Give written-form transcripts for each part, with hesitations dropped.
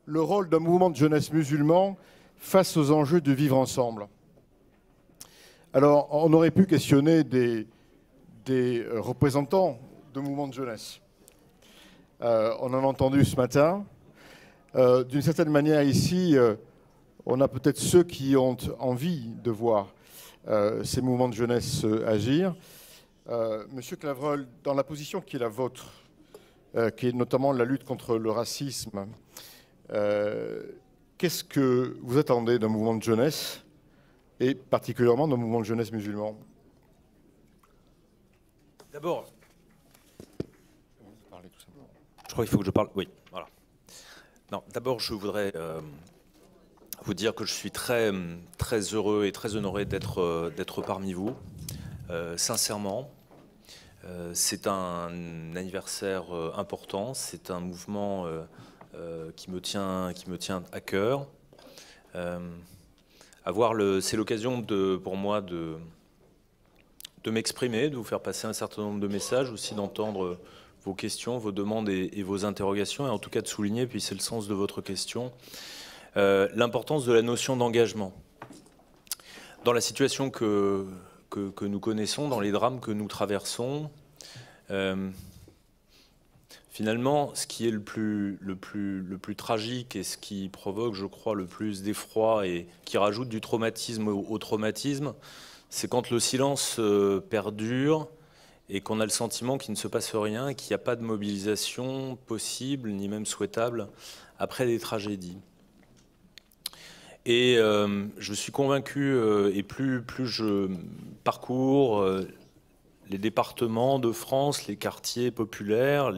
le rôle d'un mouvement de jeunesse musulman face aux enjeux de vivre ensemble. Alors, on aurait pu questionner des représentants de mouvements de jeunesse. On en a entendu ce matin. D'une certaine manière, ici, on a peut-être ceux qui ont envie de voir ces mouvements de jeunesse agir. Monsieur Clavreul, dans la position qui est la vôtre, qui est notamment la lutte contre le racisme, qu'est-ce que vous attendez d'un mouvement de jeunesse, et particulièrement d'un mouvement de jeunesse musulman? D'abord, je crois qu'il faut que je parle. Oui, voilà. Non, d'abord, je voudrais vous dire que je suis très heureux et très honoré d'être parmi vous. Sincèrement, c'est un anniversaire important. C'est un mouvement qui me tient à cœur. C'est l'occasion pour moi de m'exprimer, de vous faire passer un certain nombre de messages, aussi d'entendre vos questions, vos demandes et vos interrogations, et en tout cas de souligner, puis c'est le sens de votre question, l'importance de la notion d'engagement. Dans la situation que nous connaissons, dans les drames que nous traversons, finalement, ce qui est le plus tragique et ce qui provoque, je crois, le plus d'effroi et qui rajoute du traumatisme au traumatisme, c'est quand le silence perdure et qu'on a le sentiment qu'il ne se passe rien et qu'il n'y a pas de mobilisation possible, ni même souhaitable, après des tragédies. Et je suis convaincu, et plus je parcours les départements de France, les quartiers populaires,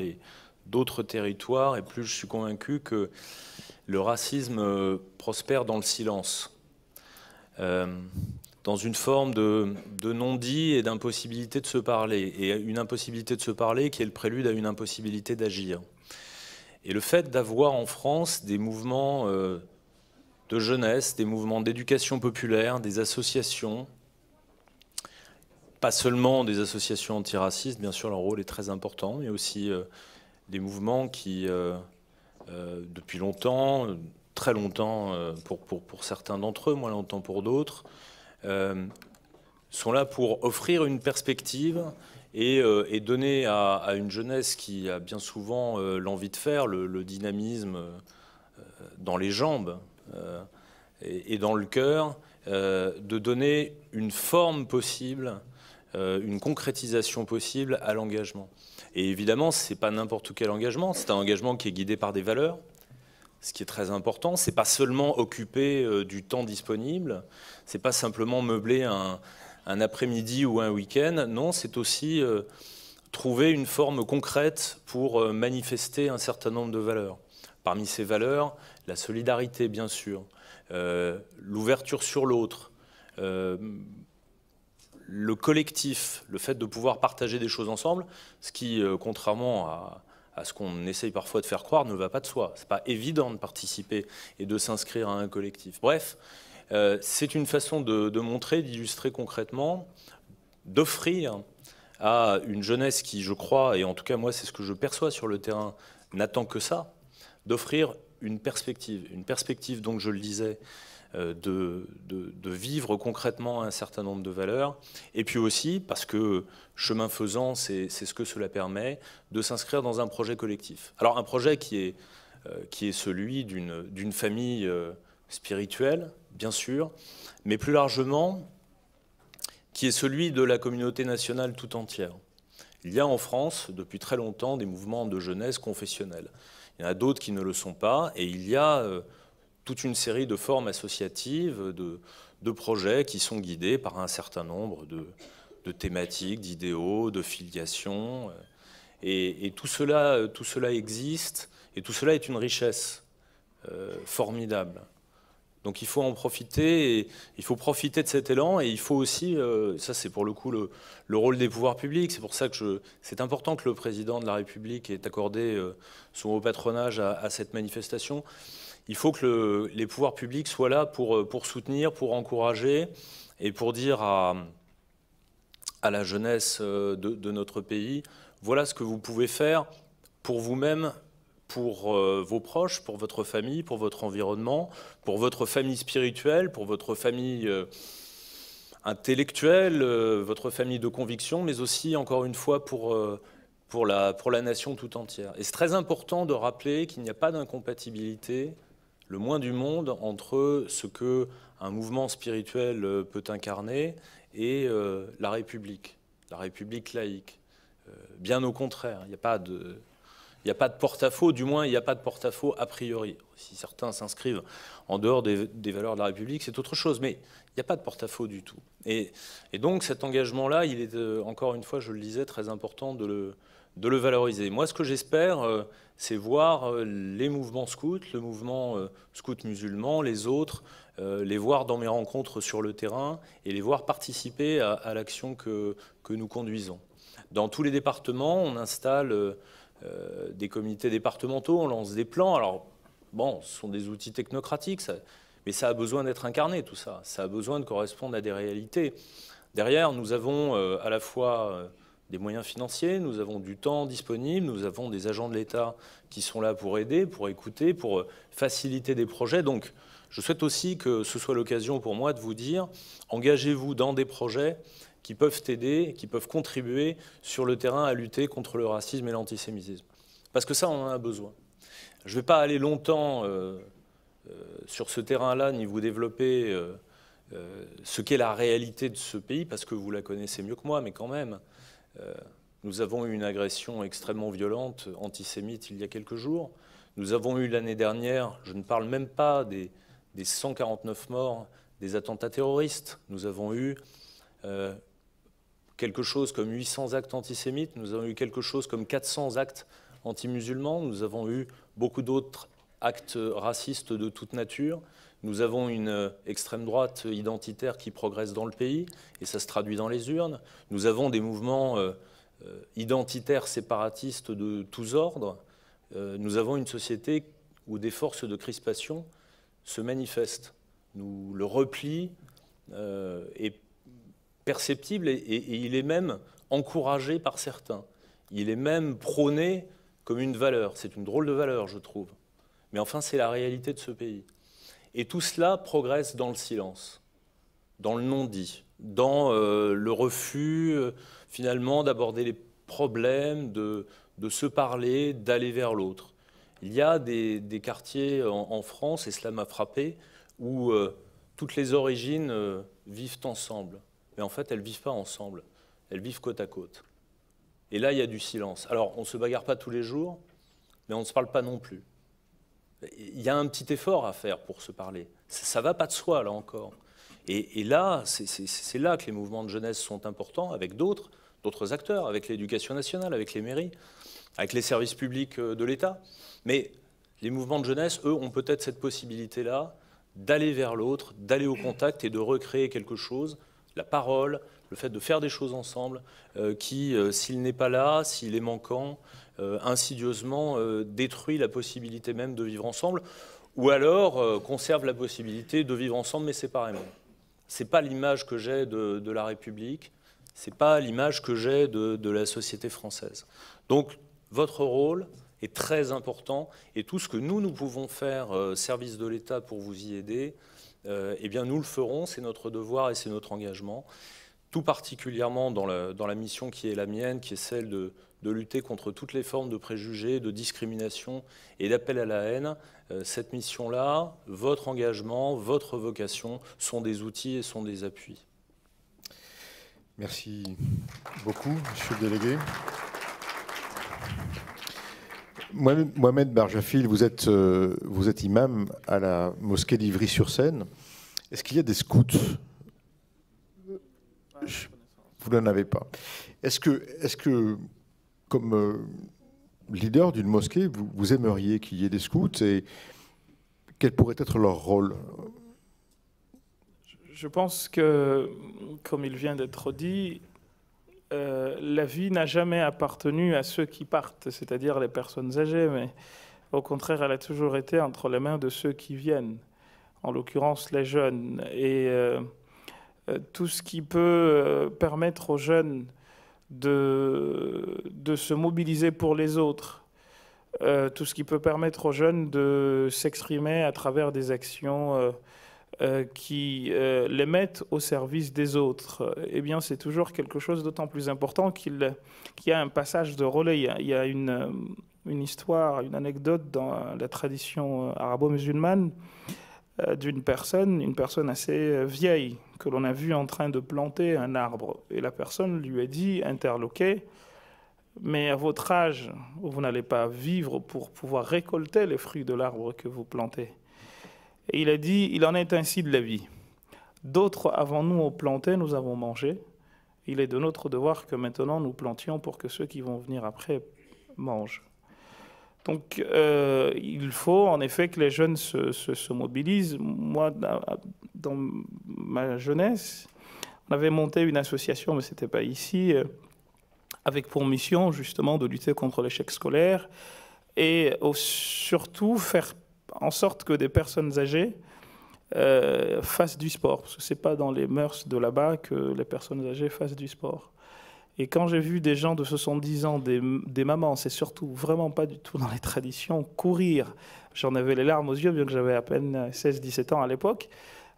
d'autres territoires, et plus je suis convaincu que le racisme prospère dans le silence, dans une forme de non-dit et d'impossibilité de se parler, et une impossibilité de se parler qui est le prélude à une impossibilité d'agir. Et le fait d'avoir en France des mouvements de jeunesse, des mouvements d'éducation populaire, des associations, pas seulement des associations antiracistes, bien sûr leur rôle est très important, mais aussi des mouvements qui, depuis longtemps, très longtemps pour certains d'entre eux, moins longtemps pour d'autres, sont là pour offrir une perspective et donner à une jeunesse qui a bien souvent l'envie de faire, le dynamisme dans les jambes et dans le cœur, de donner une forme possible, une concrétisation possible à l'engagement. Et évidemment, ce n'est pas n'importe quel engagement, c'est un engagement qui est guidé par des valeurs, ce qui est très important. Ce n'est pas seulement occuper du temps disponible, ce n'est pas simplement meubler un après-midi ou un week-end, non, c'est aussi trouver une forme concrète pour manifester un certain nombre de valeurs. Parmi ces valeurs, la solidarité, bien sûr, l'ouverture sur l'autre, le collectif, le fait de pouvoir partager des choses ensemble, ce qui, contrairement à ce qu'on essaye parfois de faire croire, ne va pas de soi. Ce n'est pas évident de participer et de s'inscrire à un collectif. Bref, c'est une façon de montrer, d'illustrer concrètement, d'offrir à une jeunesse qui, je crois, et en tout cas moi c'est ce que je perçois sur le terrain, n'attend que ça, d'offrir une perspective, donc je le disais, de vivre concrètement un certain nombre de valeurs, et puis aussi, parce que chemin faisant, c'est ce que cela permet, de s'inscrire dans un projet collectif. Alors un projet qui est celui d'une famille spirituelle, bien sûr, mais plus largement, qui est celui de la communauté nationale tout entière. Il y a en France, depuis très longtemps, des mouvements de jeunesse confessionnels. Il y en a d'autres qui ne le sont pas, et il y a toute une série de formes associatives, de projets qui sont guidés par un certain nombre de thématiques, d'idéaux, de filiations. Et tout cela existe, et tout cela est une richesse formidable. Donc il faut en profiter, et il faut profiter de cet élan, et il faut aussi, ça c'est pour le coup le rôle des pouvoirs publics, c'est pour ça que c'est important que le président de la République ait accordé son haut patronage à cette manifestation. Il faut que les pouvoirs publics soient là pour soutenir, pour encourager, et pour dire à la jeunesse de notre pays, voilà ce que vous pouvez faire pour vous-même, pour vos proches, pour votre famille, pour votre environnement, pour votre famille spirituelle, pour votre famille intellectuelle, votre famille de conviction, mais aussi, encore une fois, pour la nation tout entière. Et c'est très important de rappeler qu'il n'y a pas d'incompatibilité, le moins du monde, entre ce qu'un mouvement spirituel peut incarner et la République laïque. Bien au contraire, il n'y a pas de porte-à-faux, du moins il n'y a pas de porte-à-faux a priori. Si certains s'inscrivent en dehors des valeurs de la République, c'est autre chose, mais il n'y a pas de porte-à-faux du tout. Et donc cet engagement-là, il est encore une fois, je le disais, très important de le valoriser. Moi, ce que j'espère, c'est voir les mouvements scouts, le mouvement scout musulman, les autres, les voir dans mes rencontres sur le terrain et les voir participer à l'action que nous conduisons. Dans tous les départements, on installe des comités départementaux, on lance des plans. Alors, bon, ce sont des outils technocratiques, mais ça a besoin d'être incarné, tout ça. Ça a besoin de correspondre à des réalités. Derrière, nous avons à la fois des moyens financiers, nous avons du temps disponible, nous avons des agents de l'État qui sont là pour aider, pour écouter, pour faciliter des projets. Donc, je souhaite aussi que ce soit l'occasion pour moi de vous dire, engagez-vous dans des projets qui peuvent aider, qui peuvent contribuer sur le terrain à lutter contre le racisme et l'antisémitisme. Parce que ça, on en a besoin. Je ne vais pas aller longtemps sur ce terrain-là, ni vous développer ce qu'est la réalité de ce pays, parce que vous la connaissez mieux que moi, mais quand même, nous avons eu une agression extrêmement violente, antisémite, il y a quelques jours. Nous avons eu l'année dernière, je ne parle même pas des 149 morts des attentats terroristes. Nous avons eu quelque chose comme 800 actes antisémites, nous avons eu quelque chose comme 400 actes anti-musulmans, nous avons eu beaucoup d'autres actes racistes de toute nature. Nous avons une extrême droite identitaire qui progresse dans le pays, et ça se traduit dans les urnes. Nous avons des mouvements identitaires séparatistes de tous ordres. Nous avons une société où des forces de crispation se manifestent. Le repli est perceptible et il est même encouragé par certains. Il est même prôné comme une valeur. C'est une drôle de valeur, je trouve. Mais enfin, c'est la réalité de ce pays. Et tout cela progresse dans le silence, dans le non-dit, dans le refus, finalement, d'aborder les problèmes, de se parler, d'aller vers l'autre. Il y a des quartiers en France, et cela m'a frappé, où toutes les origines vivent ensemble. Mais en fait, elles ne vivent pas ensemble. Elles vivent côte à côte. Et là, il y a du silence. Alors, on ne se bagarre pas tous les jours, mais on ne se parle pas non plus. Il y a un petit effort à faire pour se parler. Ça ne va pas de soi, là encore. Et là, c'est là que les mouvements de jeunesse sont importants, avec d'autres acteurs, avec l'éducation nationale, avec les mairies, avec les services publics de l'État. Mais les mouvements de jeunesse, eux, ont peut-être cette possibilité-là d'aller vers l'autre, d'aller au contact et de recréer quelque chose, la parole, le fait de faire des choses ensemble, qui, s'il n'est pas là, s'il est manquant, insidieusement détruit la possibilité même de vivre ensemble, ou alors conserve la possibilité de vivre ensemble mais séparément. Ce n'est pas l'image que j'ai de la République, ce n'est pas l'image que j'ai de la société française. Donc votre rôle est très important et tout ce que nous pouvons faire, service de l'État, pour vous y aider, eh bien nous le ferons, c'est notre devoir et c'est notre engagement, tout particulièrement dans la mission qui est la mienne, qui est celle de lutter contre toutes les formes de préjugés, de discrimination et d'appel à la haine. Cette mission-là, votre engagement, votre vocation sont des outils et sont des appuis. Merci beaucoup, monsieur le délégué. Mohamed Barjafil, vous êtes imam à la mosquée d'Ivry-sur-Seine. Est-ce qu'il y a des scouts? Vous n'en avez pas. Est-ce que comme leader d'une mosquée, vous aimeriez qu'il y ait des scouts et quel pourrait être leur rôle? Je pense que, comme il vient d'être dit, la vie n'a jamais appartenu à ceux qui partent, c'est-à-dire les personnes âgées, mais au contraire, elle a toujours été entre les mains de ceux qui viennent, en l'occurrence les jeunes. Et tout ce qui peut permettre aux jeunes de se mobiliser pour les autres, tout ce qui peut permettre aux jeunes de s'exprimer à travers des actions qui les mettent au service des autres, eh bien c'est toujours quelque chose d'autant plus important qu'il y a un passage de relais. Il y a une histoire, une anecdote dans la tradition arabo-musulmane d'une personne, une personne assez vieille, que l'on a vue en train de planter un arbre. Et la personne lui a dit, interloqué, mais à votre âge, vous n'allez pas vivre pour pouvoir récolter les fruits de l'arbre que vous plantez. Et il a dit, il en est ainsi de la vie. D'autres avant nous ont planté, nous avons mangé. Il est de notre devoir que maintenant nous plantions pour que ceux qui vont venir après mangent. Donc il faut en effet que les jeunes se mobilisent. Moi, dans ma jeunesse, on avait monté une association, mais ce n'était pas ici, avec pour mission justement de lutter contre l'échec scolaire et surtout faire en sorte que des personnes âgées fassent du sport, parce que ce n'est pas dans les mœurs de là-bas que les personnes âgées fassent du sport. Et quand j'ai vu des gens de 70 ans, des mamans, c'est surtout vraiment pas du tout dans les traditions, courir, j'en avais les larmes aux yeux, bien que j'avais à peine 16-17 ans à l'époque,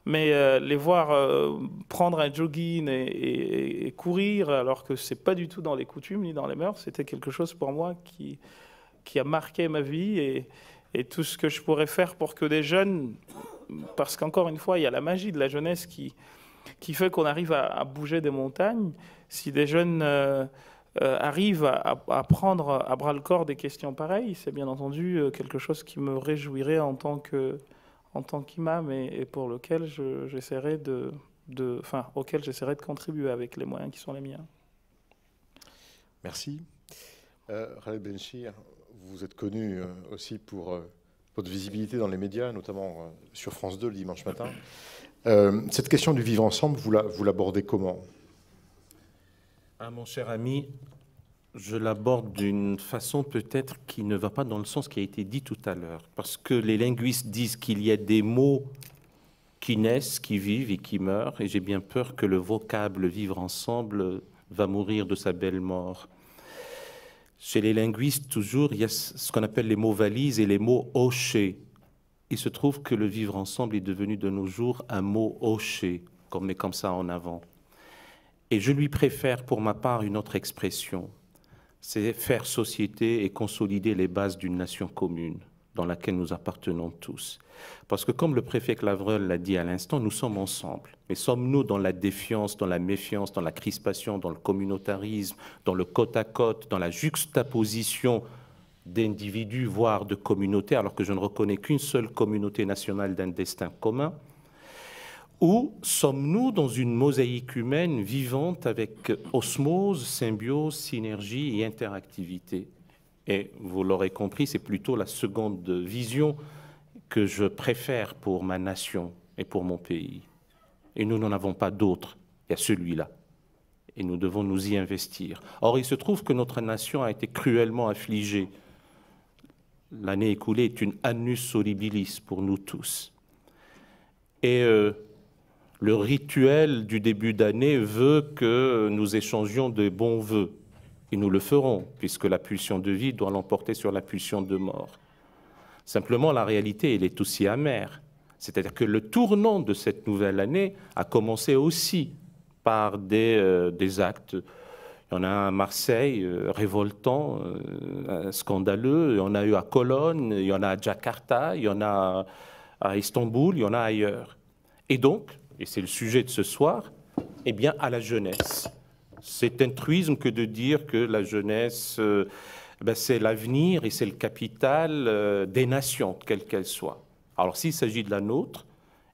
mais les voir prendre un jogging et courir, alors que c'est pas du tout dans les coutumes ni dans les mœurs, c'était quelque chose pour moi qui a marqué ma vie et tout ce que je pourrais faire pour que des jeunes, parce qu'encore une fois, il y a la magie de la jeunesse qui fait qu'on arrive à bouger des montagnes. Si des jeunes arrivent à prendre à bras-le-corps des questions pareilles, c'est bien entendu quelque chose qui me réjouirait en tant qu'imam et pour lequel j'essaierai auquel j'essaierai de contribuer avec les moyens qui sont les miens. Merci. Khaled Benchir, vous êtes connu aussi pour votre visibilité dans les médias, notamment sur France 2 le dimanche matin. Cette question du vivre ensemble, vous l'abordez comment ? Ah, mon cher ami, je l'aborde d'une façon peut-être qui ne va pas dans le sens qui a été dit tout à l'heure. Parce que les linguistes disent qu'il y a des mots qui naissent, qui vivent et qui meurent. Et j'ai bien peur que le vocable « vivre ensemble » va mourir de sa belle mort. Chez les linguistes, toujours, il y a ce qu'on appelle les mots valises et les mots hochés. Il se trouve que le vivre ensemble est devenu de nos jours un mot hoché, qu'on met comme ça en avant. Et je lui préfère, pour ma part, une autre expression. C'est faire société et consolider les bases d'une nation commune dans laquelle nous appartenons tous. Parce que comme le préfet Clavreul l'a dit à l'instant, nous sommes ensemble. Mais sommes-nous dans la défiance, dans la méfiance, dans la crispation, dans le communautarisme, dans le côte à côte, dans la juxtaposition d'individus, voire de communautés, alors que je ne reconnais qu'une seule communauté nationale d'un destin commun? Ou sommes-nous dans une mosaïque humaine vivante avec osmose, symbiose, synergie et interactivité? Et vous l'aurez compris, c'est plutôt la seconde vision que je préfère pour ma nation et pour mon pays. Et nous n'en avons pas d'autre, il y a celui-là. Et nous devons nous y investir. Or, il se trouve que notre nation a été cruellement affligée. L'année écoulée est une annus horribilis pour nous tous. Et le rituel du début d'année veut que nous échangions de bons vœux. Et nous le ferons, puisque la pulsion de vie doit l'emporter sur la pulsion de mort. Simplement, la réalité, elle est aussi amère. C'est-à-dire que le tournant de cette nouvelle année a commencé aussi par des actes. Il y en a un à Marseille, révoltant, scandaleux. Il y en a eu à Cologne, il y en a à Jakarta, il y en a à Istanbul, il y en a ailleurs. Et donc, et c'est le sujet de ce soir, eh bien, à la jeunesse. C'est un truisme que de dire que la jeunesse, c'est l'avenir et c'est le capital des nations, quelles qu'elles soient. Alors, s'il s'agit de la nôtre,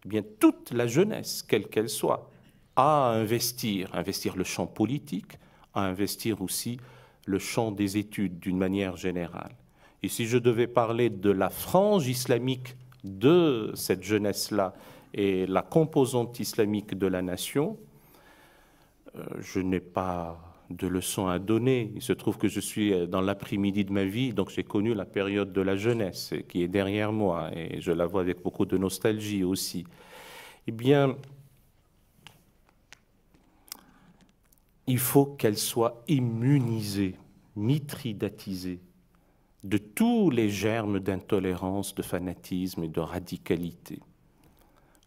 eh bien, toute la jeunesse, quelle qu'elle soit, a à investir le champ politique, à investir aussi le champ des études d'une manière générale. Et si je devais parler de la frange islamique de cette jeunesse-là et la composante islamique de la nation, je n'ai pas de leçons à donner. Il se trouve que je suis dans l'après-midi de ma vie, donc j'ai connu la période de la jeunesse qui est derrière moi et je la vois avec beaucoup de nostalgie aussi. Eh bien, il faut qu'elle soit immunisée, mithridatisée de tous les germes d'intolérance, de fanatisme et de radicalité.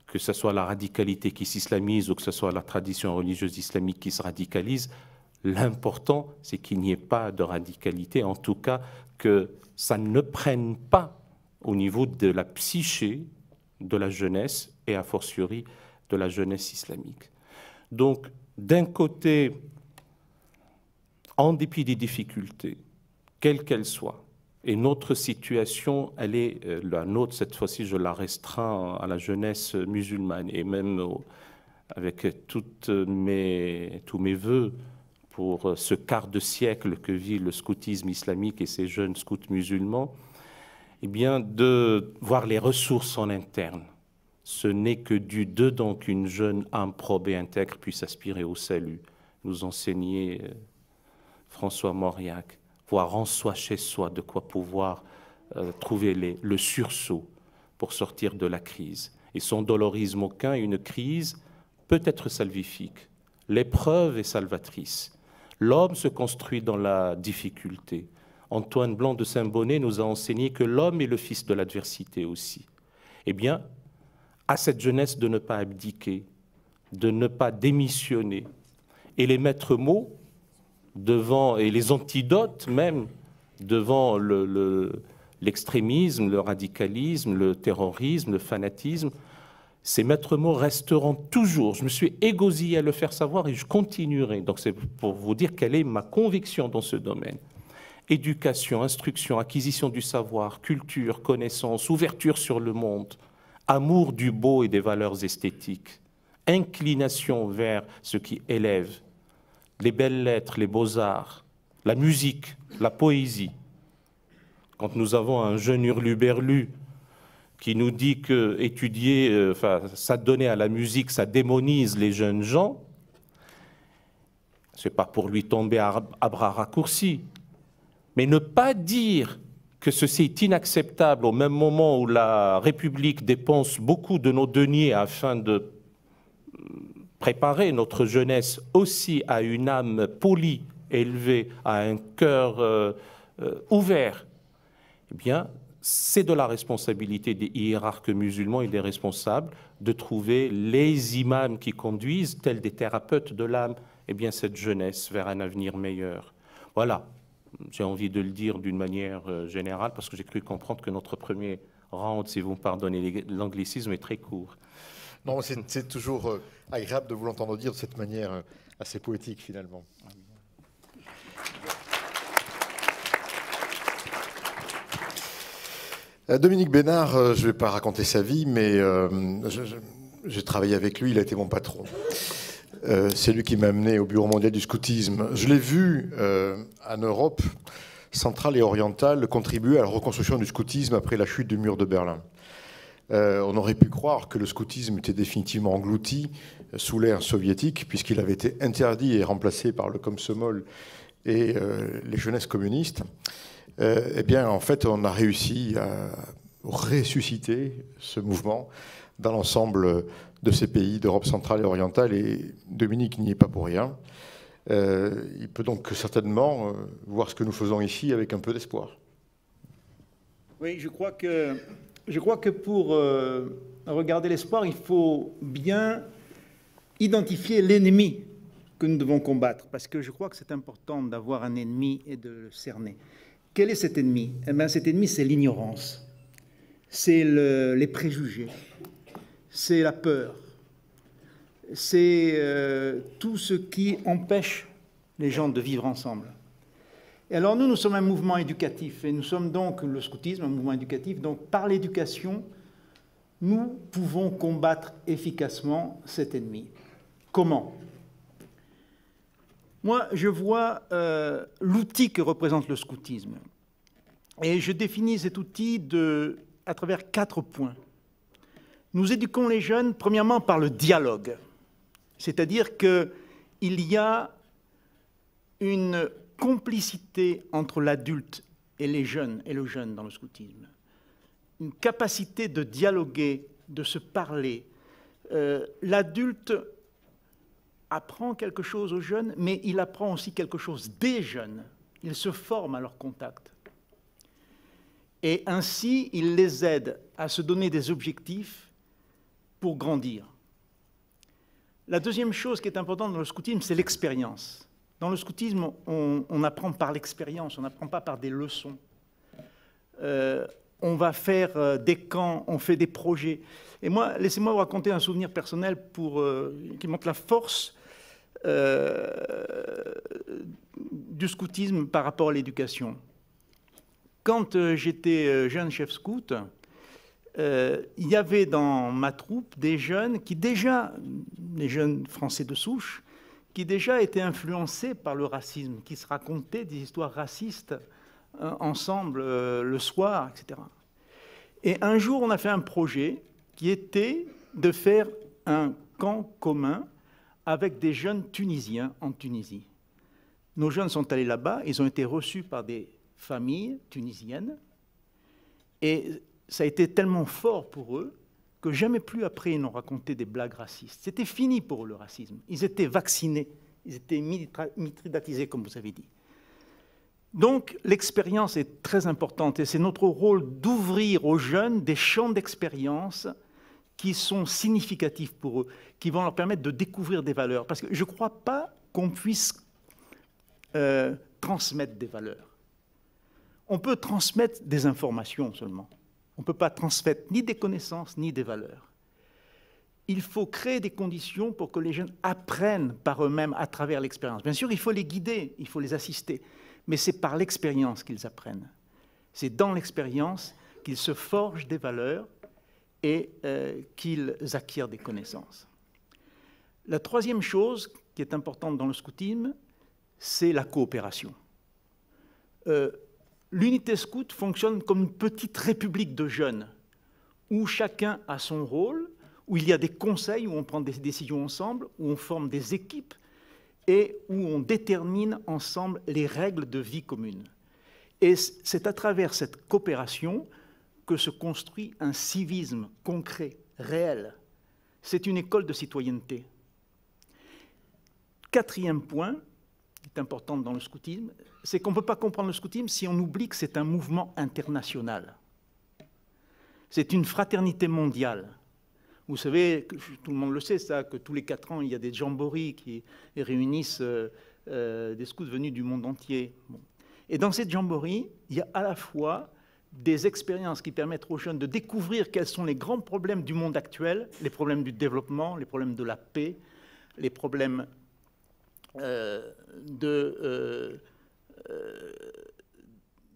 Que ce soit la radicalité qui s'islamise ou que ce soit la tradition religieuse islamique qui se radicalise, l'important, c'est qu'il n'y ait pas de radicalité, en tout cas que ça ne prenne pas au niveau de la psyché de la jeunesse et a fortiori de la jeunesse islamique. Donc, d'un côté, en dépit des difficultés, quelles qu'elles soient, et notre situation, elle est la nôtre, cette fois-ci, je la restreins à la jeunesse musulmane, et même avec tous mes vœux pour ce quart de siècle que vit le scoutisme islamique et ces jeunes scouts musulmans, eh bien, de voir les ressources en interne. Ce n'est que du dedans qu'une jeune âme probe et intègre puisse aspirer au salut, nous enseignait François Mauriac. Voir en soi, chez soi, de quoi pouvoir trouver le sursaut pour sortir de la crise. Et sans dolorisme aucun, une crise peut être salvifique. L'épreuve est salvatrice. L'homme se construit dans la difficulté. Antoine Blanc de Saint-Bonnet nous a enseigné que l'homme est le fils de l'adversité aussi. Eh bien, à cette jeunesse de ne pas abdiquer, de ne pas démissionner. Et les maîtres mots, et les antidotes même, devant l'extrémisme, le radicalisme, le terrorisme, le fanatisme, ces maîtres mots resteront toujours. Je me suis égosillé à le faire savoir et je continuerai. Donc c'est pour vous dire quelle est ma conviction dans ce domaine. Éducation, instruction, acquisition du savoir, culture, connaissance, ouverture sur le monde, amour du beau et des valeurs esthétiques, inclination vers ce qui élève, les belles lettres, les beaux-arts, la musique, la poésie. Quand nous avons un jeune hurluberlu qui nous dit que étudier, s'adonner à la musique, ça démonise les jeunes gens, c'est pas pour lui tomber à bras raccourcis, mais ne pas dire que ceci est inacceptable au même moment où la République dépense beaucoup de nos deniers afin de préparer notre jeunesse aussi à une âme polie, élevée, à un cœur ouvert, eh bien, c'est de la responsabilité des hiérarques musulmans et des responsables de trouver les imams qui conduisent, tels des thérapeutes de l'âme, eh bien, cette jeunesse vers un avenir meilleur. Voilà, j'ai envie de le dire d'une manière générale, parce que j'ai cru comprendre que notre premier round, si vous me pardonnez l'anglicisme, est très court. Non, c'est toujours agréable de vous l'entendre dire de cette manière assez poétique, finalement. Dominique Bénard, je ne vais pas raconter sa vie, mais j'ai travaillé avec lui, il a été mon patron. C'est lui qui m'a amené au Bureau mondial du scoutisme. Je l'ai vu en Europe centrale et orientale contribuer à la reconstruction du scoutisme après la chute du mur de Berlin. On aurait pu croire que le scoutisme était définitivement englouti sous l'ère soviétique, puisqu'il avait été interdit et remplacé par le Komsomol et les jeunesses communistes. Eh bien, en fait, on a réussi à ressusciter ce mouvement dans l'ensemble de ces pays d'Europe centrale et orientale, et Dominique n'y est pas pour rien. Il peut donc certainement voir ce que nous faisons ici avec un peu d'espoir. Oui, je crois que pour regarder l'espoir, il faut bien identifier l'ennemi que nous devons combattre, parce que je crois que c'est important d'avoir un ennemi et de le cerner. Quel est cet ennemi? Eh bien, cet ennemi, c'est l'ignorance, c'est les préjugés, c'est la peur, c'est tout ce qui empêche les gens de vivre ensemble. Et alors nous sommes un mouvement éducatif, et nous sommes donc, le scoutisme, un mouvement éducatif, donc par l'éducation, nous pouvons combattre efficacement cet ennemi. Comment? Moi, je vois l'outil que représente le scoutisme, et je définis cet outil à travers 4 points. Nous éduquons les jeunes, premièrement, par le dialogue, c'est-à-dire qu'il y a une complicité entre l'adulte et le jeune dans le scoutisme, une capacité de dialoguer, de se parler. L'adulte apprend quelque chose aux jeunes, mais il apprend aussi quelque chose des jeunes. Il se forme à leur contact. Et ainsi, il les aide à se donner des objectifs pour grandir. La deuxième chose qui est importante dans le scoutisme, c'est l'expérience. Dans le scoutisme, on apprend par l'expérience, on n'apprend pas par des leçons. On va faire des camps, on fait des projets. Et moi, laissez-moi vous raconter un souvenir personnel qui montre la force du scoutisme par rapport à l'éducation. Quand j'étais jeune chef scout, il y avait dans ma troupe des jeunes les jeunes français de souche, qui déjà étaient influencés par le racisme, qui se racontaient des histoires racistes ensemble le soir, etc. Et un jour, on a fait un projet qui était de faire un camp commun avec des jeunes Tunisiens en Tunisie. Nos jeunes sont allés là-bas, ils ont été reçus par des familles tunisiennes, et ça a été tellement fort pour eux que jamais plus après ils n'ont raconté des blagues racistes. C'était fini pour eux le racisme. Ils étaient vaccinés, ils étaient mitridatisés, comme vous avez dit. Donc l'expérience est très importante et c'est notre rôle d'ouvrir aux jeunes des champs d'expérience qui sont significatifs pour eux, qui vont leur permettre de découvrir des valeurs. Parce que je ne crois pas qu'on puisse transmettre des valeurs. On peut transmettre des informations seulement. On ne peut pas transmettre ni des connaissances ni des valeurs. Il faut créer des conditions pour que les jeunes apprennent par eux-mêmes à travers l'expérience. Bien sûr, il faut les guider, il faut les assister, mais c'est par l'expérience qu'ils apprennent. C'est dans l'expérience qu'ils se forgent des valeurs et qu'ils acquièrent des connaissances. La troisième chose qui est importante dans le scoutisme, c'est la coopération. L'unité scout fonctionne comme une petite république de jeunes, où chacun a son rôle, où il y a des conseils, où on prend des décisions ensemble, où on forme des équipes et où on détermine ensemble les règles de vie commune. Et c'est à travers cette coopération que se construit un civisme concret, réel. C'est une école de citoyenneté. Quatrième point, qui est important dans le scoutisme, c'est qu'on ne peut pas comprendre le scoutisme si on oublie que c'est un mouvement international. C'est une fraternité mondiale. Vous savez, tout le monde le sait, ça, que tous les 4 ans, il y a des jamborees qui réunissent des scouts venus du monde entier. Bon. Et dans ces jamborees, il y a à la fois des expériences qui permettent aux jeunes de découvrir quels sont les grands problèmes du monde actuel, les problèmes du développement, les problèmes de la paix, les problèmes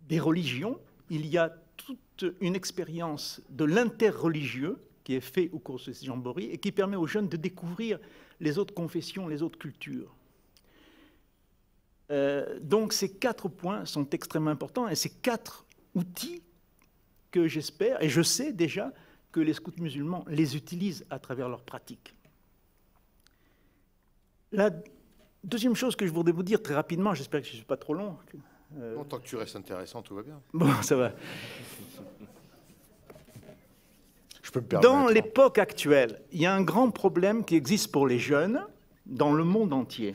des religions. Il y a toute une expérience de l'interreligieux qui est fait au cours de ces jamborees et qui permet aux jeunes de découvrir les autres confessions, les autres cultures. Donc ces 4 points sont extrêmement importants et ces 4 outils que j'espère, et je sais déjà que les scouts musulmans les utilisent à travers leur pratique. La deuxième chose que je voudrais vous dire très rapidement, j'espère que je ne suis pas trop long. Bon, tant que tu restes intéressant, tout va bien. Bon, ça va. Je peux me permettre. Dans l'époque actuelle, il y a un grand problème qui existe pour les jeunes dans le monde entier.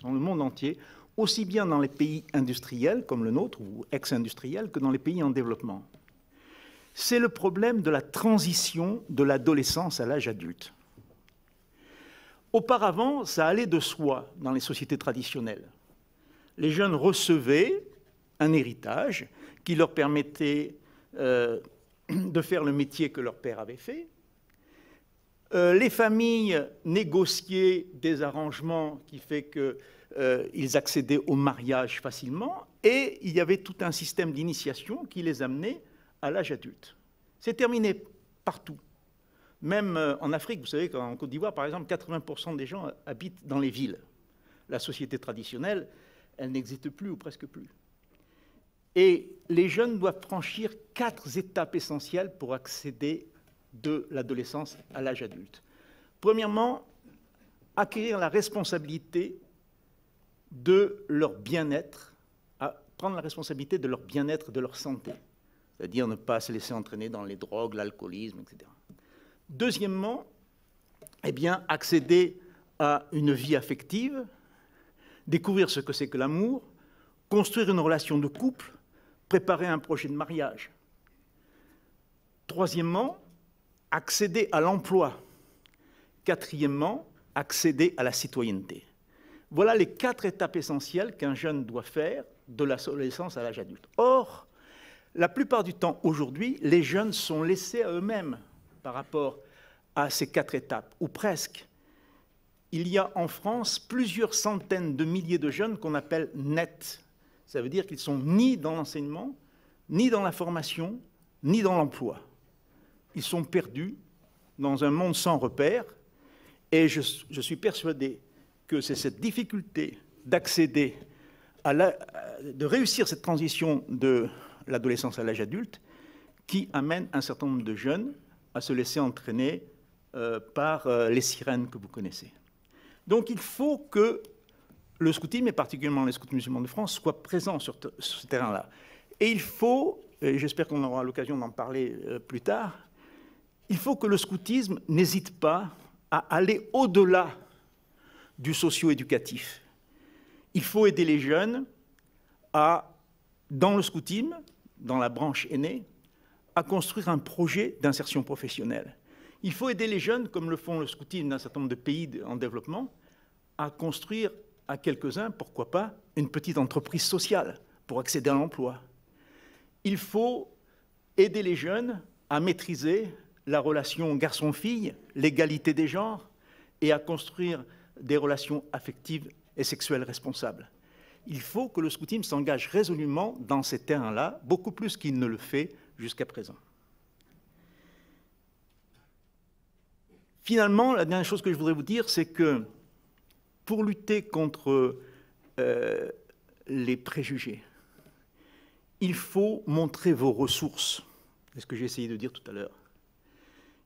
Dans le monde entier, aussi bien dans les pays industriels comme le nôtre, ou ex-industriels, que dans les pays en développement. C'est le problème de la transition de l'adolescence à l'âge adulte. Auparavant, ça allait de soi dans les sociétés traditionnelles. Les jeunes recevaient un héritage qui leur permettait de faire le métier que leur père avait fait. Les familles négociaient des arrangements qui fait qu'ils accédaient au mariage facilement et il y avait tout un système d'initiation qui les amenait à l'âge adulte. C'est terminé partout. Même en Afrique, vous savez qu'en Côte d'Ivoire, par exemple, 80% des gens habitent dans les villes. La société traditionnelle, elle n'existe plus ou presque plus. Et les jeunes doivent franchir 4 étapes essentielles pour accéder de l'adolescence à l'âge adulte. Premièrement, acquérir la responsabilité de leur bien-être, prendre la responsabilité de leur bien-être, de leur santé, c'est-à-dire ne pas se laisser entraîner dans les drogues, l'alcoolisme, etc. Deuxièmement, eh bien, accéder à une vie affective, découvrir ce que c'est que l'amour, construire une relation de couple, préparer un projet de mariage. Troisièmement, accéder à l'emploi. Quatrièmement, accéder à la citoyenneté. Voilà les 4 étapes essentielles qu'un jeune doit faire de l'adolescence à l'âge adulte. Or, la plupart du temps, aujourd'hui, les jeunes sont laissés à eux-mêmes par rapport à ces 4 étapes, ou presque. Il y a en France plusieurs centaines de milliers de jeunes qu'on appelle nets. Ça veut dire qu'ils ne sont ni dans l'enseignement, ni dans la formation, ni dans l'emploi. Ils sont perdus dans un monde sans repère, et je suis persuadé que c'est cette difficulté d'accéder de réussir cette transition de l'adolescence à l'âge adulte qui amène un certain nombre de jeunes à se laisser entraîner par les sirènes que vous connaissez. Donc il faut que le scoutisme, et particulièrement les scouts musulmans de France, soient présents sur ce terrain-là. Et il faut, et j'espère qu'on aura l'occasion d'en parler plus tard, il faut que le scoutisme n'hésite pas à aller au-delà du socio-éducatif. Il faut aider les jeunes dans le scoutisme, dans la branche aînée, à construire un projet d'insertion professionnelle. Il faut aider les jeunes, comme le font le scoutisme dans un certain nombre de pays en développement, à construire à quelques-uns, pourquoi pas, une petite entreprise sociale pour accéder à l'emploi. Il faut aider les jeunes à maîtriser la relation garçon-fille, l'égalité des genres, et à construire des relations affectives et sexuelles responsables. Il faut que le scoutisme s'engage résolument dans ces terrains-là, beaucoup plus qu'il ne le fait jusqu'à présent. Finalement, la dernière chose que je voudrais vous dire, c'est que pour lutter contre les préjugés, il faut montrer vos ressources. C'est ce que j'ai essayé de dire tout à l'heure.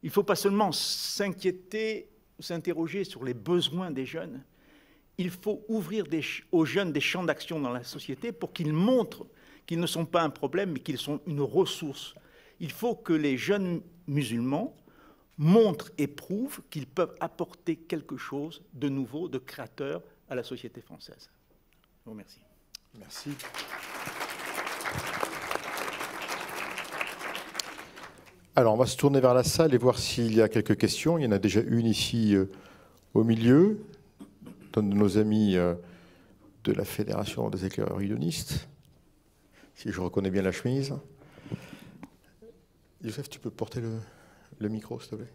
Il ne faut pas seulement s'inquiéter, s'interroger sur les besoins des jeunes. Il faut ouvrir aux jeunes des champs d'action dans la société pour qu'ils montrent qu'ils ne sont pas un problème, mais qu'ils sont une ressource. Il faut que les jeunes musulmans montrent et prouvent qu'ils peuvent apporter quelque chose de nouveau, de créateur à la société française. Je vous remercie. Merci. Alors, on va se tourner vers la salle et voir s'il y a quelques questions. Il y en a déjà une ici au milieu, d'un de nos amis de la Fédération des éclaireurs unionistes, si je reconnais bien la chemise. Youssef, tu peux porter le micro, s'il te plaît.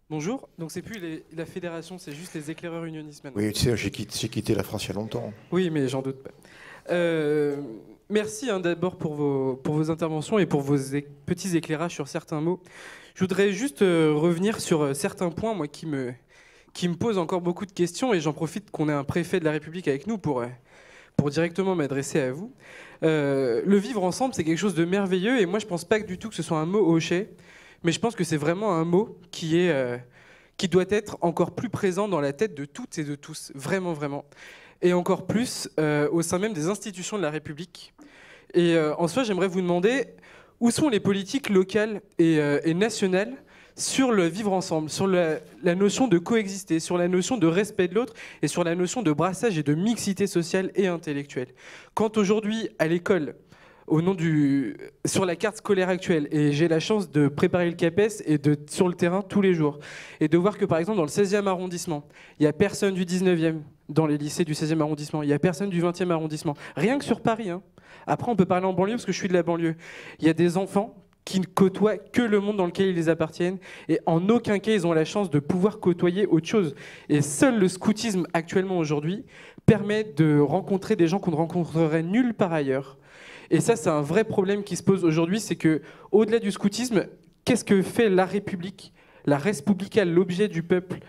Bonjour, donc c'est plus la fédération, c'est juste les éclaireurs unionistes maintenant. Oui, tu sais, j'ai quitté la France il y a longtemps. Oui, mais j'en doute pas. Merci d'abord pour vos interventions et pour vos petits éclairages sur certains mots. Je voudrais juste revenir sur certains points moi, qui me posent encore beaucoup de questions, et j'en profite qu'on ait un préfet de la République avec nous pour directement m'adresser à vous. Le vivre ensemble, c'est quelque chose de merveilleux, et moi je pense pas du tout que ce soit un mot hoché, mais je pense que c'est vraiment un mot qui doit être encore plus présent dans la tête de toutes et de tous, vraiment, vraiment. Et encore plus au sein même des institutions de la République. Et en soi, j'aimerais vous demander où sont les politiques locales et nationales sur le vivre ensemble, sur la notion de coexister, sur la notion de respect de l'autre et sur la notion de brassage et de mixité sociale et intellectuelle. Quand aujourd'hui, à l'école, sur la carte scolaire actuelle, et j'ai la chance de préparer le CAPES et sur le terrain tous les jours, et de voir que par exemple dans le 16e arrondissement, il n'y a personne du 19e dans les lycées du 16e arrondissement, il n'y a personne du 20e arrondissement, rien que sur Paris. Hein. Après on peut parler en banlieue parce que je suis de la banlieue. Il y a des enfants qui ne côtoient que le monde dans lequel ils les appartiennent, et en aucun cas ils ont la chance de pouvoir côtoyer autre chose. Et seul le scoutisme actuellement aujourd'hui permet de rencontrer des gens qu'on ne rencontrerait nulle part ailleurs. Et ça, c'est un vrai problème qui se pose aujourd'hui, c'est que, au-delà du scoutisme, qu'est-ce que fait la République, la res publica, l'objet du peuple,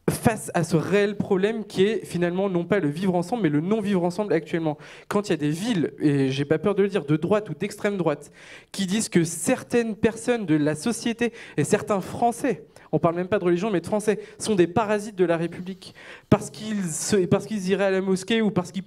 face à ce réel problème qui est finalement non pas le vivre ensemble, mais le non-vivre ensemble actuellement. Quand il y a des villes, et j'ai pas peur de le dire, de droite ou d'extrême droite, qui disent que certaines personnes de la société et certains Français, on parle même pas de religion, mais de Français, sont des parasites de la République, parce qu'ils iraient à la mosquée ou parce qu'ils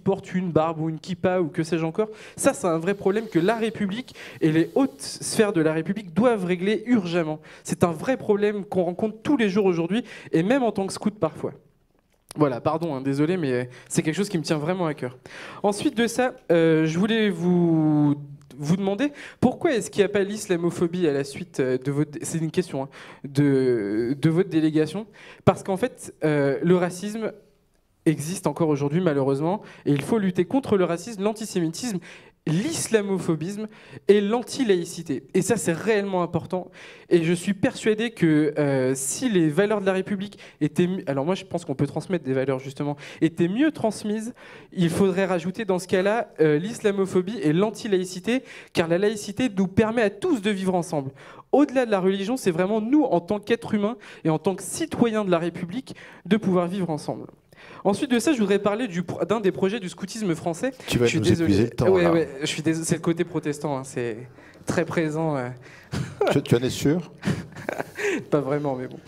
portent une barbe ou une kippa ou que sais-je encore. Ça, c'est un vrai problème que la République et les hautes sphères de la République doivent régler urgemment. C'est un vrai problème qu'on rencontre tous les jours aujourd'hui, et même en tant que scout parfois. Voilà, pardon, hein, désolé, mais c'est quelque chose qui me tient vraiment à cœur. Ensuite de ça, je voulais vous demander pourquoi est-ce qu'il n'y a pas l'islamophobie à la suite de votre... C'est une question, hein, de votre délégation. Parce qu'en fait, le racisme existe encore aujourd'hui, malheureusement, et il faut lutter contre le racisme, l'antisémitisme, l'islamophobisme et l'anti-laïcité. Et ça, c'est réellement important. Et je suis persuadé que si les valeurs de la République étaient... Alors moi, je pense qu'on peut transmettre des valeurs, justement, étaient mieux transmises, il faudrait rajouter dans ce cas-là l'islamophobie et l'anti-laïcité, car la laïcité nous permet à tous de vivre ensemble. Au-delà de la religion, c'est vraiment nous, en tant qu'êtres humains et en tant que citoyens de la République, de pouvoir vivre ensemble. Ensuite de ça, je voudrais parler d'un des projets du scoutisme français. Tu vas nous épuiser le temps. Ouais, ouais, je suis désolé, c'est le côté protestant, hein, c'est très présent. Tu en es sûr? Pas vraiment, mais bon.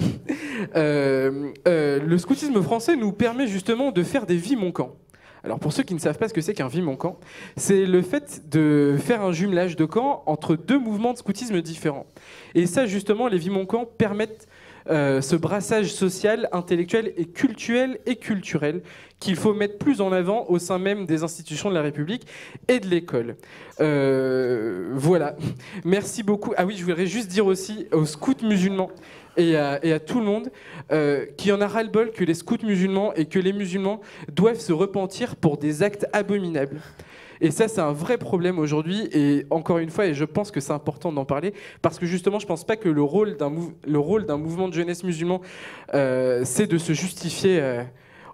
Le scoutisme français nous permet justement de faire des vies moncamps. Alors pour ceux qui ne savent pas ce que c'est qu'un vies-mon-camp, c'est le fait de faire un jumelage de camps entre deux mouvements de scoutisme différents. Et ça, justement, les vies-mon-camp permettent ce brassage social, intellectuel et culturel qu'il faut mettre plus en avant au sein même des institutions de la République et de l'école. Voilà. Merci beaucoup. Ah oui, je voudrais juste dire aussi aux scouts musulmans et à tout le monde qu'il y en a ras-le-bol que les scouts musulmans et que les musulmans doivent se repentir pour des actes abominables. Et ça, c'est un vrai problème aujourd'hui. Et encore une fois, et je pense que c'est important d'en parler, parce que justement, je ne pense pas que le rôle d'un mouvement de jeunesse musulman, c'est de se justifier.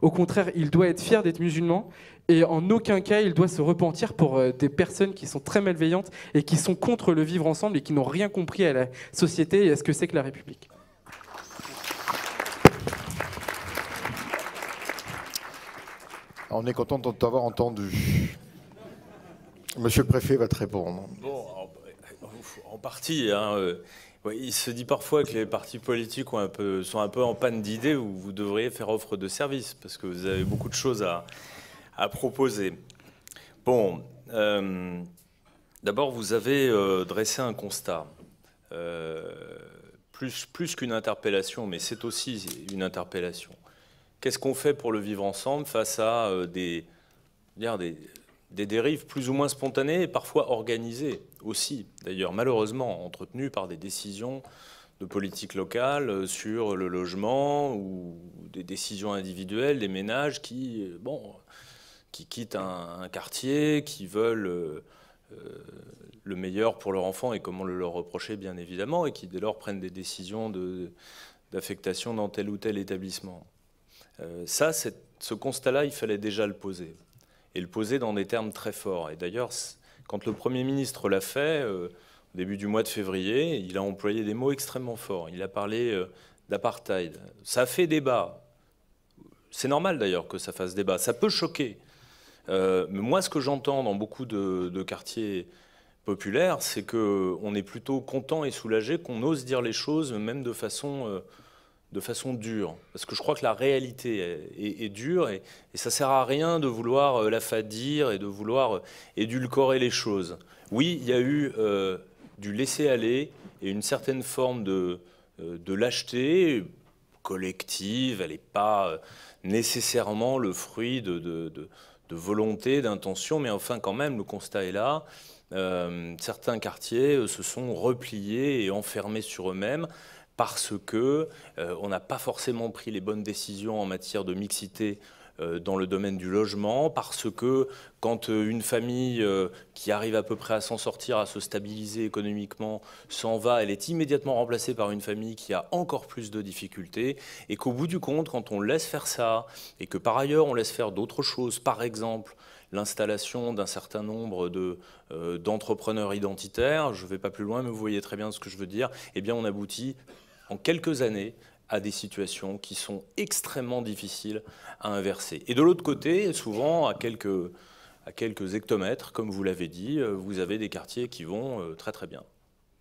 Au contraire, il doit être fier d'être musulman. Et en aucun cas, il doit se repentir pour des personnes qui sont très malveillantes et qui sont contre le vivre ensemble et qui n'ont rien compris à la société et à ce que c'est que la République. On est content de t'avoir entendu. Monsieur le préfet va te répondre. Bon, en partie. Hein, il se dit parfois que les partis politiques sont un peu en panne d'idées où vous devriez faire offre de service parce que vous avez beaucoup de choses à proposer. Bon, d'abord, vous avez dressé un constat. Plus qu'une interpellation, mais c'est aussi une interpellation. Qu'est-ce qu'on fait pour le vivre ensemble face à des dérives plus ou moins spontanées et parfois organisées aussi, d'ailleurs malheureusement entretenues par des décisions de politique locale sur le logement ou des décisions individuelles, des ménages qui quittent un quartier, qui veulent le meilleur pour leur enfant et comment le leur reprocher bien évidemment, et qui dès lors prennent des décisions d'affectation dans tel ou tel établissement. Ce constat-là, il fallait déjà le poser. Et le poser dans des termes très forts. Et d'ailleurs, quand le Premier ministre l'a fait, au début du mois de février, il a employé des mots extrêmement forts. Il a parlé d'apartheid. Ça a fait débat. C'est normal d'ailleurs que ça fasse débat. Ça peut choquer. Mais moi, ce que j'entends dans beaucoup de quartiers populaires, c'est qu'on est plutôt content et soulagé qu'on ose dire les choses, même de façon dure. Parce que je crois que la réalité est dure et ça ne sert à rien de vouloir la fadir et de vouloir édulcorer les choses. Oui, il y a eu du laisser-aller et une certaine forme de lâcheté collective. Elle n'est pas nécessairement le fruit de volonté, d'intention, mais enfin quand même, le constat est là. Certains quartiers se sont repliés et enfermés sur eux-mêmes parce qu'on n'a pas forcément pris les bonnes décisions en matière de mixité dans le domaine du logement, parce que quand une famille qui arrive à peu près à s'en sortir, à se stabiliser économiquement, s'en va, elle est immédiatement remplacée par une famille qui a encore plus de difficultés, et qu'au bout du compte, quand on laisse faire ça, et que par ailleurs on laisse faire d'autres choses, par exemple l'installation d'un certain nombre d'entrepreneurs identitaires, je ne vais pas plus loin, mais vous voyez très bien ce que je veux dire, eh bien on aboutit en quelques années à des situations qui sont extrêmement difficiles à inverser. Et de l'autre côté, souvent, à quelques hectomètres, comme vous l'avez dit, vous avez des quartiers qui vont très très bien.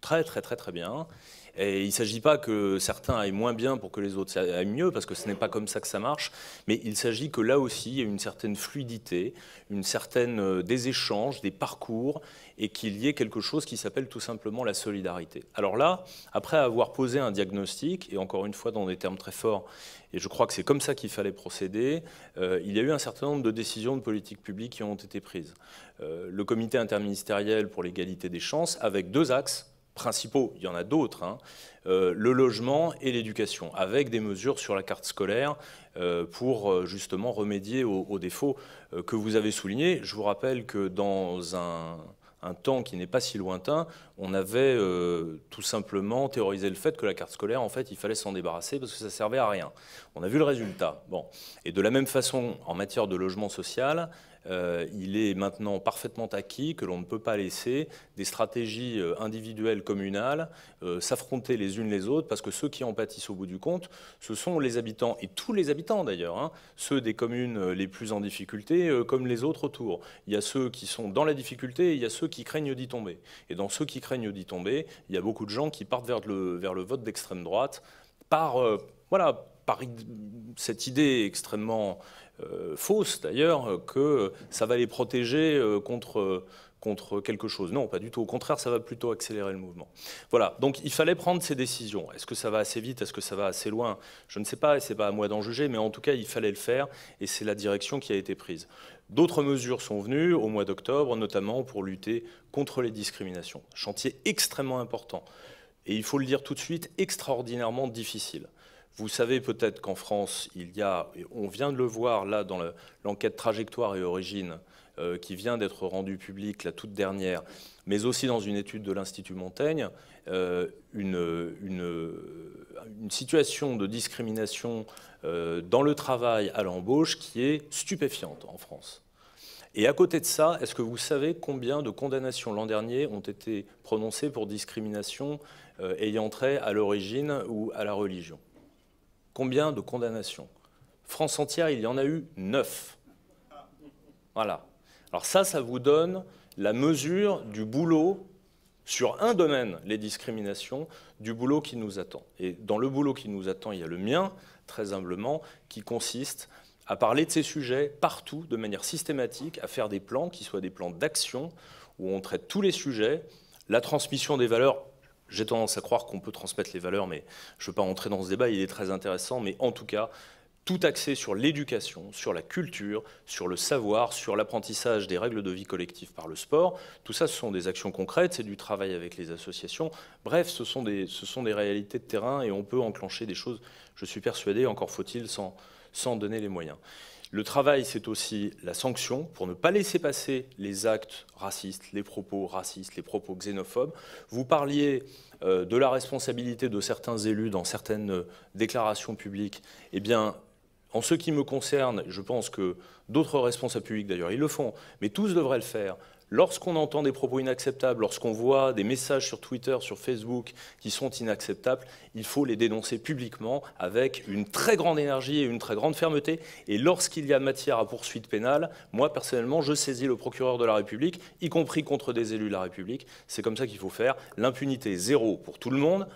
Très très très très bien. Et il ne s'agit pas que certains aillent moins bien pour que les autres aillent mieux, parce que ce n'est pas comme ça que ça marche, mais il s'agit que là aussi, il y a une certaine fluidité, des échanges, des parcours, et qu'il y ait quelque chose qui s'appelle tout simplement la solidarité. Alors là, après avoir posé un diagnostic, et encore une fois dans des termes très forts, et je crois que c'est comme ça qu'il fallait procéder, il y a eu un certain nombre de décisions de politique publique qui ont été prises. Le comité interministériel pour l'égalité des chances, avec 2 axes principaux, il y en a d'autres, hein, le logement et l'éducation, avec des mesures sur la carte scolaire pour justement remédier aux défauts que vous avez soulignés. Je vous rappelle que dans un temps qui n'est pas si lointain, on avait tout simplement théorisé le fait que la carte scolaire, en fait, il fallait s'en débarrasser parce que ça servait à rien. On a vu le résultat. Bon. Et de la même façon, en matière de logement social, il est maintenant parfaitement acquis que l'on ne peut pas laisser des stratégies individuelles communales s'affronter les unes les autres, parce que ceux qui en pâtissent au bout du compte, ce sont les habitants, et tous les habitants d'ailleurs, hein, ceux des communes les plus en difficulté comme les autres autour. Il y a ceux qui sont dans la difficulté et il y a ceux qui craignent d'y tomber. Et dans ceux qui craignent d'y tomber, il y a beaucoup de gens qui partent vers le vote d'extrême droite par cette idée extrêmement fausse d'ailleurs que ça va les protéger contre quelque chose. Non, pas du tout. Au contraire, ça va plutôt accélérer le mouvement. Voilà, donc il fallait prendre ces décisions. Est-ce que ça va assez vite? Est-ce que ça va assez loin? Je ne sais pas, et ce n'est pas à moi d'en juger, mais en tout cas, il fallait le faire, et c'est la direction qui a été prise. D'autres mesures sont venues au mois d'octobre, notamment pour lutter contre les discriminations. Chantier extrêmement important, et il faut le dire tout de suite, extraordinairement difficile. Vous savez peut-être qu'en France, on vient de le voir là dans l'enquête Trajectoire et Origine, qui vient d'être rendue publique, la toute dernière, mais aussi dans une étude de l'Institut Montaigne, une situation de discrimination dans le travail à l'embauche qui est stupéfiante en France. Et à côté de ça, est-ce que vous savez combien de condamnations l'an dernier ont été prononcées pour discrimination ayant trait à l'origine ou à la religion? Combien de condamnations? France entière, il y en a eu 9. Voilà. Alors ça vous donne la mesure du boulot sur un domaine, les discriminations, du boulot qui nous attend. Et dans le boulot qui nous attend, il y a le mien, très humblement, qui consiste à parler de ces sujets partout, de manière systématique, à faire des plans qui soient des plans d'action, où on traite tous les sujets, la transmission des valeurs. J'ai tendance à croire qu'on peut transmettre les valeurs, mais je ne veux pas entrer dans ce débat, il est très intéressant, mais en tout cas, tout axé sur l'éducation, sur la culture, sur le savoir, sur l'apprentissage des règles de vie collective par le sport. Tout ça, ce sont des actions concrètes, c'est du travail avec les associations. Bref, ce sont des réalités de terrain et on peut enclencher des choses, je suis persuadé, encore faut-il s'en donner les moyens. Le travail, c'est aussi la sanction pour ne pas laisser passer les actes racistes, les propos xénophobes. Vous parliez de la responsabilité de certains élus dans certaines déclarations publiques. Eh bien, en ce qui me concerne, je pense que d'autres responsables publics, d'ailleurs, ils le font, mais tous devraient le faire. Lorsqu'on entend des propos inacceptables, lorsqu'on voit des messages sur Twitter, sur Facebook qui sont inacceptables, il faut les dénoncer publiquement avec une très grande énergie et une très grande fermeté. Et lorsqu'il y a matière à poursuite pénale, moi personnellement, je saisis le procureur de la République, y compris contre des élus de la République. C'est comme ça qu'il faut faire. L'impunité zéro pour tout le monde,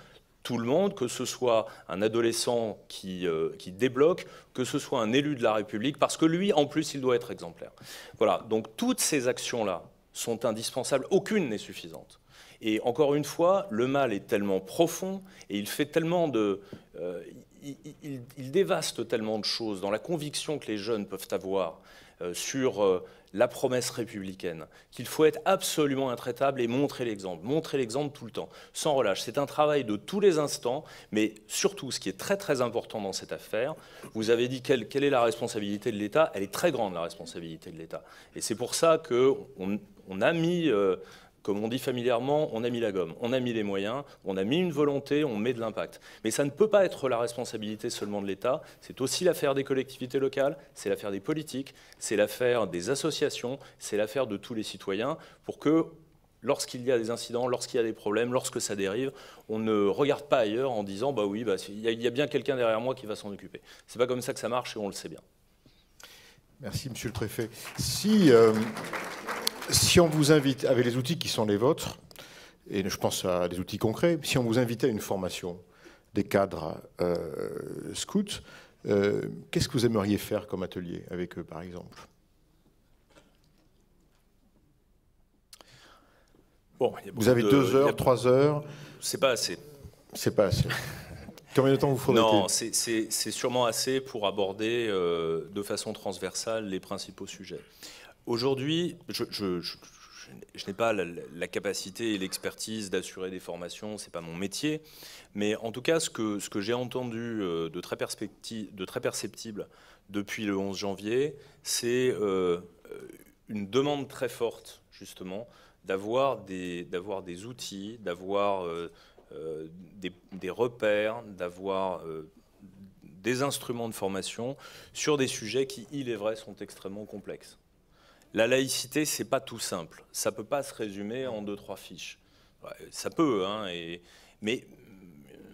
que ce soit un adolescent qui débloque, que ce soit un élu de la République, parce que lui, en plus, il doit être exemplaire. Voilà, donc toutes ces actions-là sont indispensables, aucune n'est suffisante. Et encore une fois, le mal est tellement profond et il fait tellement il dévaste tellement de choses dans la conviction que les jeunes peuvent avoir sur la promesse républicaine, qu'il faut être absolument intraitable et montrer l'exemple tout le temps, sans relâche. C'est un travail de tous les instants, mais surtout, ce qui est très très important dans cette affaire, vous avez dit quelle est la responsabilité de l'État, elle est très grande, la responsabilité de l'État. Et c'est pour ça qu'on a mis, comme on dit familièrement, on a mis la gomme, on a mis les moyens, on a mis une volonté, on met de l'impact. Mais ça ne peut pas être la responsabilité seulement de l'État, c'est aussi l'affaire des collectivités locales, c'est l'affaire des politiques, c'est l'affaire des associations, c'est l'affaire de tous les citoyens, pour que lorsqu'il y a des incidents, lorsqu'il y a des problèmes, lorsque ça dérive, on ne regarde pas ailleurs en disant bah oui, il y a bien quelqu'un derrière moi qui va s'en occuper. C'est pas comme ça que ça marche et on le sait bien. Merci, Monsieur le Préfet. Si on vous invite, avec les outils qui sont les vôtres, et je pense à des outils concrets, si on vous invitait à une formation des cadres scouts, qu'est-ce que vous aimeriez faire comme atelier avec eux, par exemple? Bon, vous avez 2 heures, 3 heures. C'est pas assez. C'est pas assez. Combien de temps vous faudrait? Non, c'est sûrement assez pour aborder de façon transversale les principaux sujets. Aujourd'hui, je n'ai pas la capacité et l'expertise d'assurer des formations, c'est pas mon métier, mais en tout cas, ce que j'ai entendu de très perceptible depuis le 11 janvier, c'est une demande très forte, justement, d'avoir des outils, d'avoir des repères, d'avoir des instruments de formation sur des sujets qui, il est vrai, sont extrêmement complexes. La laïcité, c'est pas tout simple. Ça peut pas se résumer en 2-3 fiches. Ouais, ça peut, hein, mais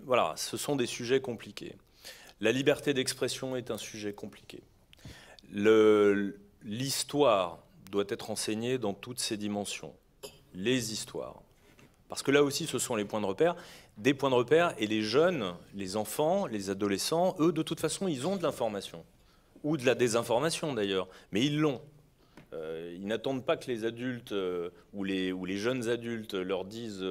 voilà, ce sont des sujets compliqués. La liberté d'expression est un sujet compliqué. L'histoire doit être enseignée dans toutes ses dimensions. Les histoires. Parce que là aussi, ce sont les points de repère. Des points de repère, et les jeunes, les enfants, les adolescents, eux, de toute façon, ils ont de l'information. Ou de la désinformation, d'ailleurs. Mais ils l'ont. Ils n'attendent pas que les adultes ou les jeunes adultes leur disent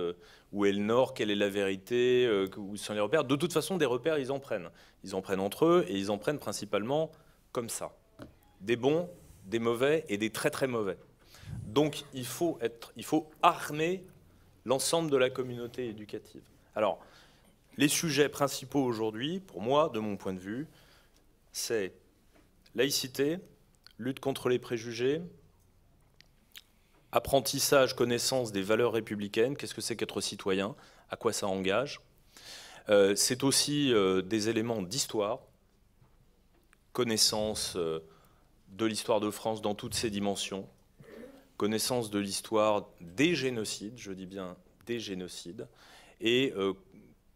où est le nord, quelle est la vérité, où sont les repères. De toute façon, des repères, ils en prennent. Ils en prennent entre eux, et ils en prennent principalement comme ça. Des bons, des mauvais et des très très mauvais. Donc il faut armer l'ensemble de la communauté éducative. Alors, les sujets principaux aujourd'hui, pour moi, de mon point de vue, c'est laïcité, lutte contre les préjugés, apprentissage, connaissance des valeurs républicaines, qu'est-ce que c'est qu'être citoyen, à quoi ça engage. C'est aussi des éléments d'histoire, connaissance de l'histoire de France dans toutes ses dimensions, connaissance de l'histoire des génocides, je dis bien des génocides, et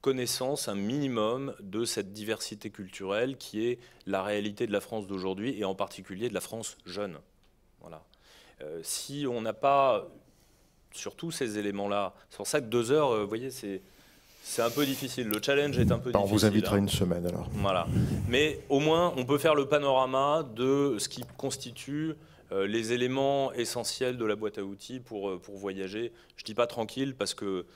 connaissance un minimum de cette diversité culturelle qui est la réalité de la France d'aujourd'hui, et en particulier de la France jeune. Voilà. Si on n'a pas surtout ces éléments-là, c'est pour ça que 2 heures, vous voyez, c'est un peu difficile. Le challenge est un peu difficile. On vous invitera une semaine alors. Voilà. Mais au moins, on peut faire le panorama de ce qui constitue les éléments essentiels de la boîte à outils pour voyager. Je ne dis pas tranquille parce que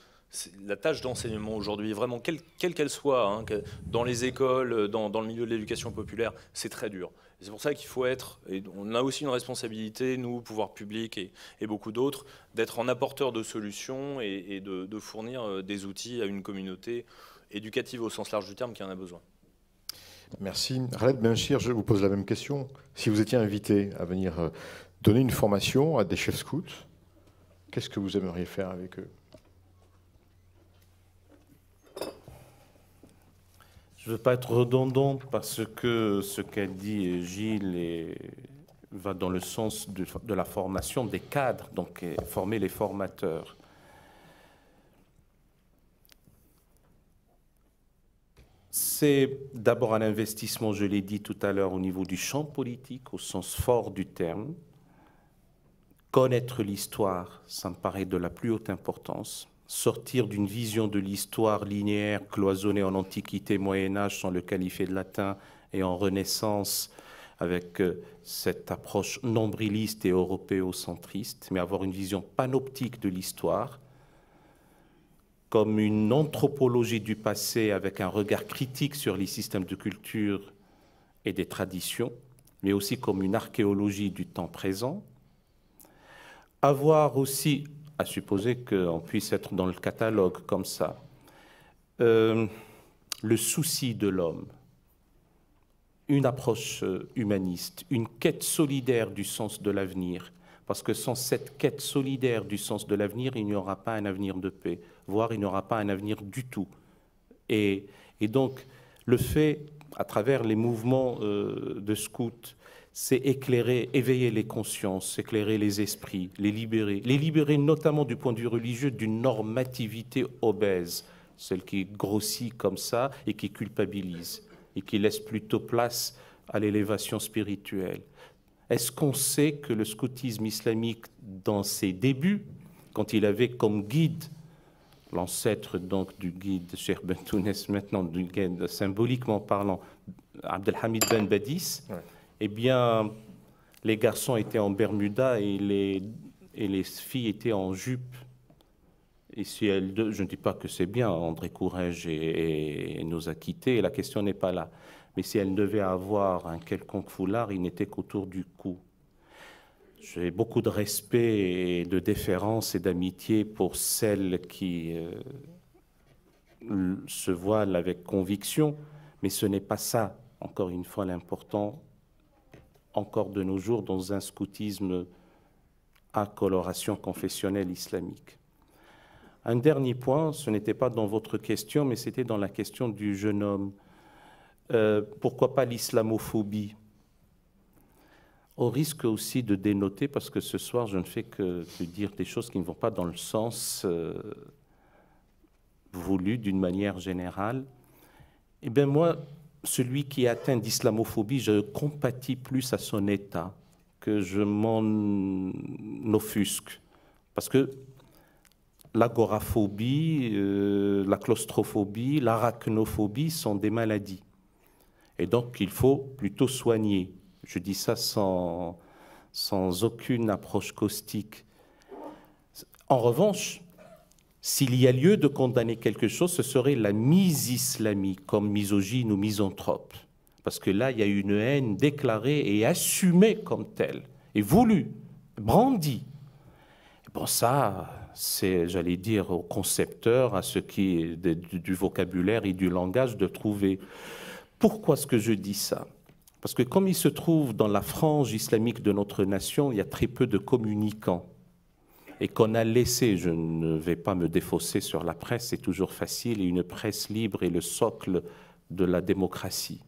la tâche d'enseignement aujourd'hui, vraiment, quelle qu'elle soit, hein, dans les écoles, dans le milieu de l'éducation populaire, c'est très dur. C'est pour ça qu'il faut être, et on a aussi une responsabilité, nous, pouvoir public et beaucoup d'autres, d'être en apporteur de solutions et de fournir des outils à une communauté éducative au sens large du terme qui en a besoin. Merci. Khaled Benchir, je vous pose la même question. Si vous étiez invité à venir donner une formation à des chefs scouts, qu'est-ce que vous aimeriez faire avec eux? Je ne veux pas être redondant parce que ce qu'a dit Gilles va dans le sens de la formation des cadres, donc former les formateurs. C'est d'abord un investissement, je l'ai dit tout à l'heure, au niveau du champ politique, au sens fort du terme. Connaître l'histoire, ça me paraît de la plus haute importance. Sortir d'une vision de l'histoire linéaire, cloisonnée en Antiquité, Moyen-Âge, sans le qualifier de latin, et en Renaissance, avec cette approche nombriliste et européocentriste, mais avoir une vision panoptique de l'histoire, comme une anthropologie du passé avec un regard critique sur les systèmes de culture et des traditions, mais aussi comme une archéologie du temps présent. Avoir aussi, à supposer qu'on puisse être dans le catalogue comme ça, le souci de l'homme, une approche humaniste, une quête solidaire du sens de l'avenir, parce que sans cette quête solidaire du sens de l'avenir, il n'y aura pas un avenir de paix, voire il n'y aura pas un avenir du tout. Et donc, le fait, à travers les mouvements de scouts, c'est éclairer, éveiller les consciences, éclairer les esprits, les libérer notamment du point de vue religieux d'une normativité obèse, celle qui grossit comme ça et qui culpabilise, et qui laisse plutôt place à l'élévation spirituelle. Est-ce qu'on sait que le scoutisme islamique, dans ses débuts, quand il avait comme guide, l'ancêtre donc du guide de Cheikh Bentounès, maintenant du guide symboliquement parlant, Abdelhamid Ben Badis, ouais. Eh bien, les garçons étaient en Bermuda et les filles étaient en jupe. Et si je ne dis pas que c'est bien, André Courrèges et nous a quittés, la question n'est pas là. Mais si elles devaient avoir un quelconque foulard, il n'était qu'autour du cou. J'ai beaucoup de respect et de déférence et d'amitié pour celles qui se voilent avec conviction, mais ce n'est pas ça, encore une fois, l'important, encore de nos jours, dans un scoutisme à coloration confessionnelle islamique. Un dernier point, ce n'était pas dans votre question, mais c'était dans la question du jeune homme. Pourquoi pas l'islamophobie? Au risque aussi de dénoter, parce que ce soir, je ne fais que de dire des choses qui ne vont pas dans le sens voulu d'une manière générale. Eh bien, moi, celui qui est atteint d'islamophobie, je compatis plus à son état que je m'en offusque. Parce que l'agoraphobie, la claustrophobie, l'arachnophobie sont des maladies. Et donc, il faut plutôt soigner. Je dis ça sans aucune approche caustique. En revanche, s'il y a lieu de condamner quelque chose, ce serait la mise islamique comme misogyne ou misanthrope. Parce que là, il y a une haine déclarée et assumée comme telle, et voulue, brandie. Bon, ça, c'est, j'allais dire, aux concepteurs, à ceux qui du vocabulaire et du langage, de trouver. Pourquoi est-ce que je dis ça? Parce que comme il se trouve dans la frange islamique de notre nation, il y a très peu de communicants. Et qu'on a laissé, je ne vais pas me défausser sur la presse, c'est toujours facile, et une presse libre est le socle de la démocratie.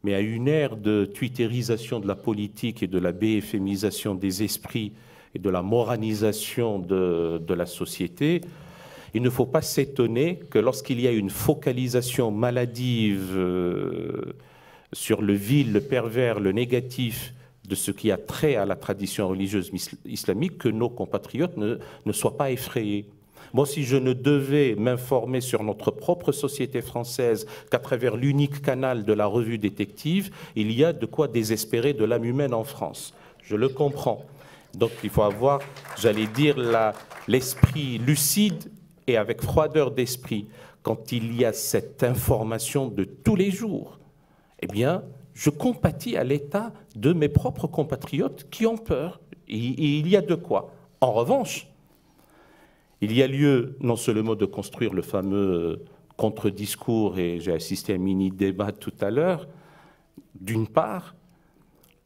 Mais à une ère de twitterisation de la politique et de la BFMisation des esprits et de la moranisation de la société, il ne faut pas s'étonner que lorsqu'il y a une focalisation maladive sur le vil, le pervers, le négatif de ce qui a trait à la tradition religieuse islamique, que nos compatriotes ne soient pas effrayés. Moi, si je ne devais m'informer sur notre propre société française qu'à travers l'unique canal de la revue Détective, il y a de quoi désespérer de l'âme humaine en France. Je le comprends. Donc il faut avoir, j'allais dire, l'esprit lucide et avec froideur d'esprit. Quand il y a cette information de tous les jours, eh bien, je compatis à l'état de mes propres compatriotes qui ont peur. Et il y a de quoi. En revanche, il y a lieu non seulement de construire le fameux contre-discours, et j'ai assisté à un mini-débat tout à l'heure, d'une part,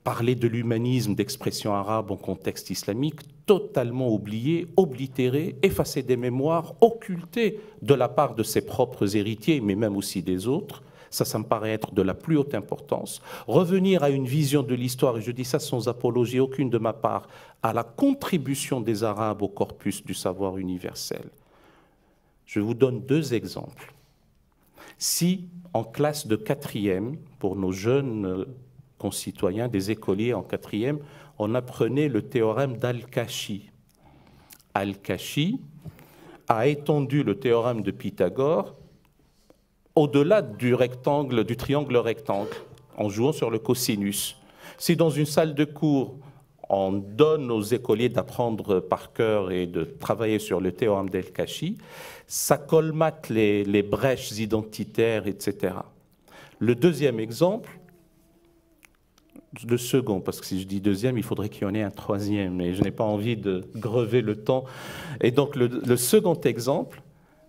parler de l'humanisme d'expression arabe en contexte islamique, totalement oublié, oblitéré, effacé des mémoires, occulté de la part de ses propres héritiers, mais même aussi des autres. Ça me paraît être de la plus haute importance. Revenir à une vision de l'histoire, et je dis ça sans apologie aucune de ma part, à la contribution des Arabes au corpus du savoir universel. Je vous donne deux exemples. Si, en classe de 4e, pour nos jeunes concitoyens, des écoliers en 4e, on apprenait le théorème d'Al-Kashi. Al-Kashi a étendu le théorème de Pythagore au-delà du rectangle, du triangle rectangle, en jouant sur le cosinus. Si dans une salle de cours, on donne aux écoliers d'apprendre par cœur et de travailler sur le théorème d'Al-Kashi, ça colmate les brèches identitaires, etc. Le deuxième exemple, le second, parce que si je dis deuxième, il faudrait qu'il y en ait un troisième, et je n'ai pas envie de grever le temps. Et donc le second exemple,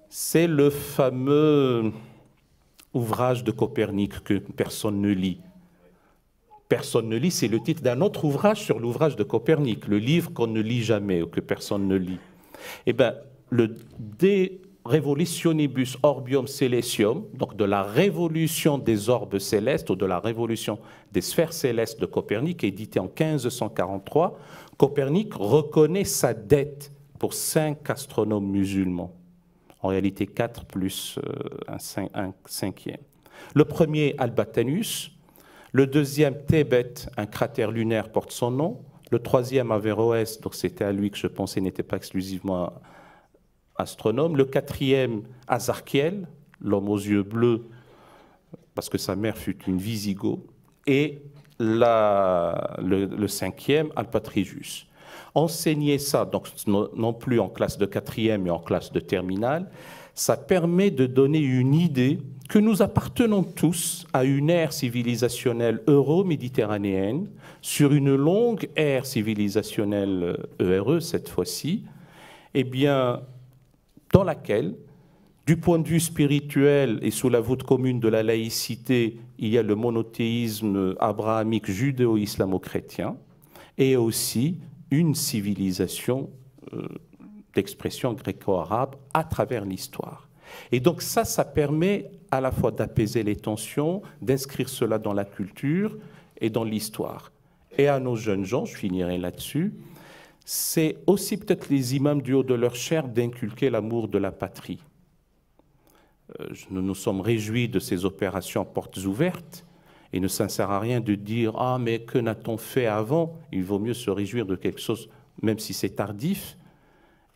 c'est le fameux ouvrage de Copernic que personne ne lit. Personne ne lit, c'est le titre d'un autre ouvrage sur l'ouvrage de Copernic, le livre qu'on ne lit jamais ou que personne ne lit. Eh bien, dès Revolutionibus Orbium Celestium, donc de la révolution des orbes célestes ou de la révolution des sphères célestes de Copernic, édité en 1543, Copernic reconnaît sa dette pour 5 astronomes musulmans. En réalité, 4 plus un cinquième. Le premier, Albatanus. Le deuxième, Thébet, un cratère lunaire porte son nom. Le troisième, Averroès, donc c'était à lui que je pensais n'était pas exclusivement astronome. Le quatrième, Azarchiel, l'homme aux yeux bleus, parce que sa mère fut une Visigoth. Et le cinquième, Alpatrigus. Enseigner ça, donc non plus en classe de quatrième, mais en classe de terminale, ça permet de donner une idée que nous appartenons tous à une ère civilisationnelle euro-méditerranéenne, sur une longue ère civilisationnelle ERE cette fois-ci, eh bien, dans laquelle, du point de vue spirituel et sous la voûte commune de la laïcité, il y a le monothéisme abrahamique judéo-islamo-chrétien, et aussi une civilisation d'expression gréco-arabe à travers l'histoire. Et donc ça permet à la fois d'apaiser les tensions, d'inscrire cela dans la culture et dans l'histoire. Et à nos jeunes gens, je finirai là-dessus, c'est aussi peut-être les imams du haut de leur chair d'inculquer l'amour de la patrie. Nous nous sommes réjouis de ces opérations portes ouvertes, et ne ça ne sert à rien de dire « Ah, mais que n'a-t-on fait avant ?» Il vaut mieux se réjouir de quelque chose, même si c'est tardif,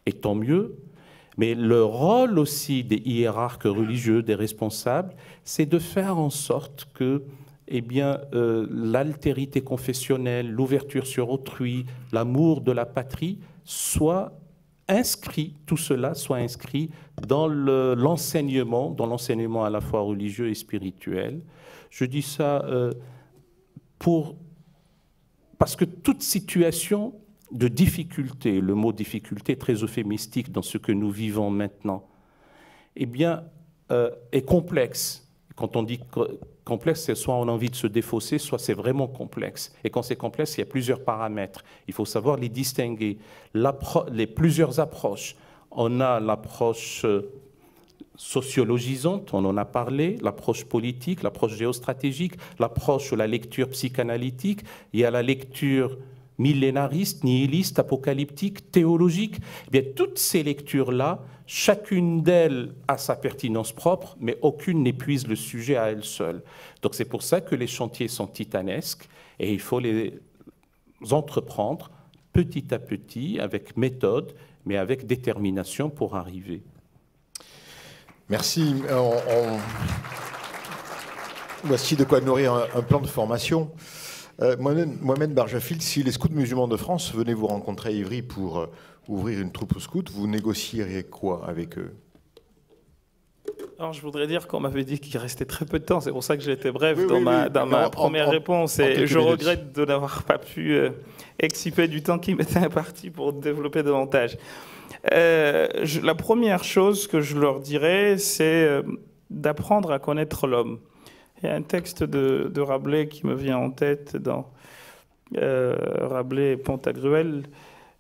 et tant mieux. Mais le rôle aussi des hiérarques religieux, des responsables, c'est de faire en sorte que l'altérité confessionnelle, l'ouverture sur autrui, l'amour de la patrie soit inscrit, tout cela soit inscrit dans l'enseignement, à la fois religieux et spirituel. Je dis ça parce que toute situation de difficulté, le mot difficulté est très euphémistique dans ce que nous vivons maintenant, est complexe. Quand on dit complexe, c'est soit on a envie de se défausser, soit c'est vraiment complexe. Et quand c'est complexe, il y a plusieurs paramètres. Il faut savoir les distinguer. Les plusieurs approches. On a l'approche sociologisante, on en a parlé, l'approche politique, l'approche géostratégique, l'approche de la lecture psychanalytique, il y a la lecture millénariste, nihiliste, apocalyptique, théologique. Eh bien, toutes ces lectures-là, chacune d'elles a sa pertinence propre, mais aucune n'épuise le sujet à elle seule. Donc c'est pour ça que les chantiers sont titanesques et il faut les entreprendre petit à petit, avec méthode, mais avec détermination pour arriver. Merci. Voici de quoi nourrir un plan de formation. Mohamed Barjafil, si les scouts musulmans de France venaient vous rencontrer à Ivry pour ouvrir une troupe scout, vous négocieriez quoi avec eux? Alors, je voudrais dire qu'on m'avait dit qu'il restait très peu de temps. C'est pour ça que j'ai été bref dans ma première réponse. Et je regrette de n'avoir pas pu exciper du temps qui m'était imparti pour développer davantage. La première chose que je leur dirais, c'est d'apprendre à connaître l'homme. Il y a un texte de Rabelais qui me vient en tête dans Rabelais et Pantagruel.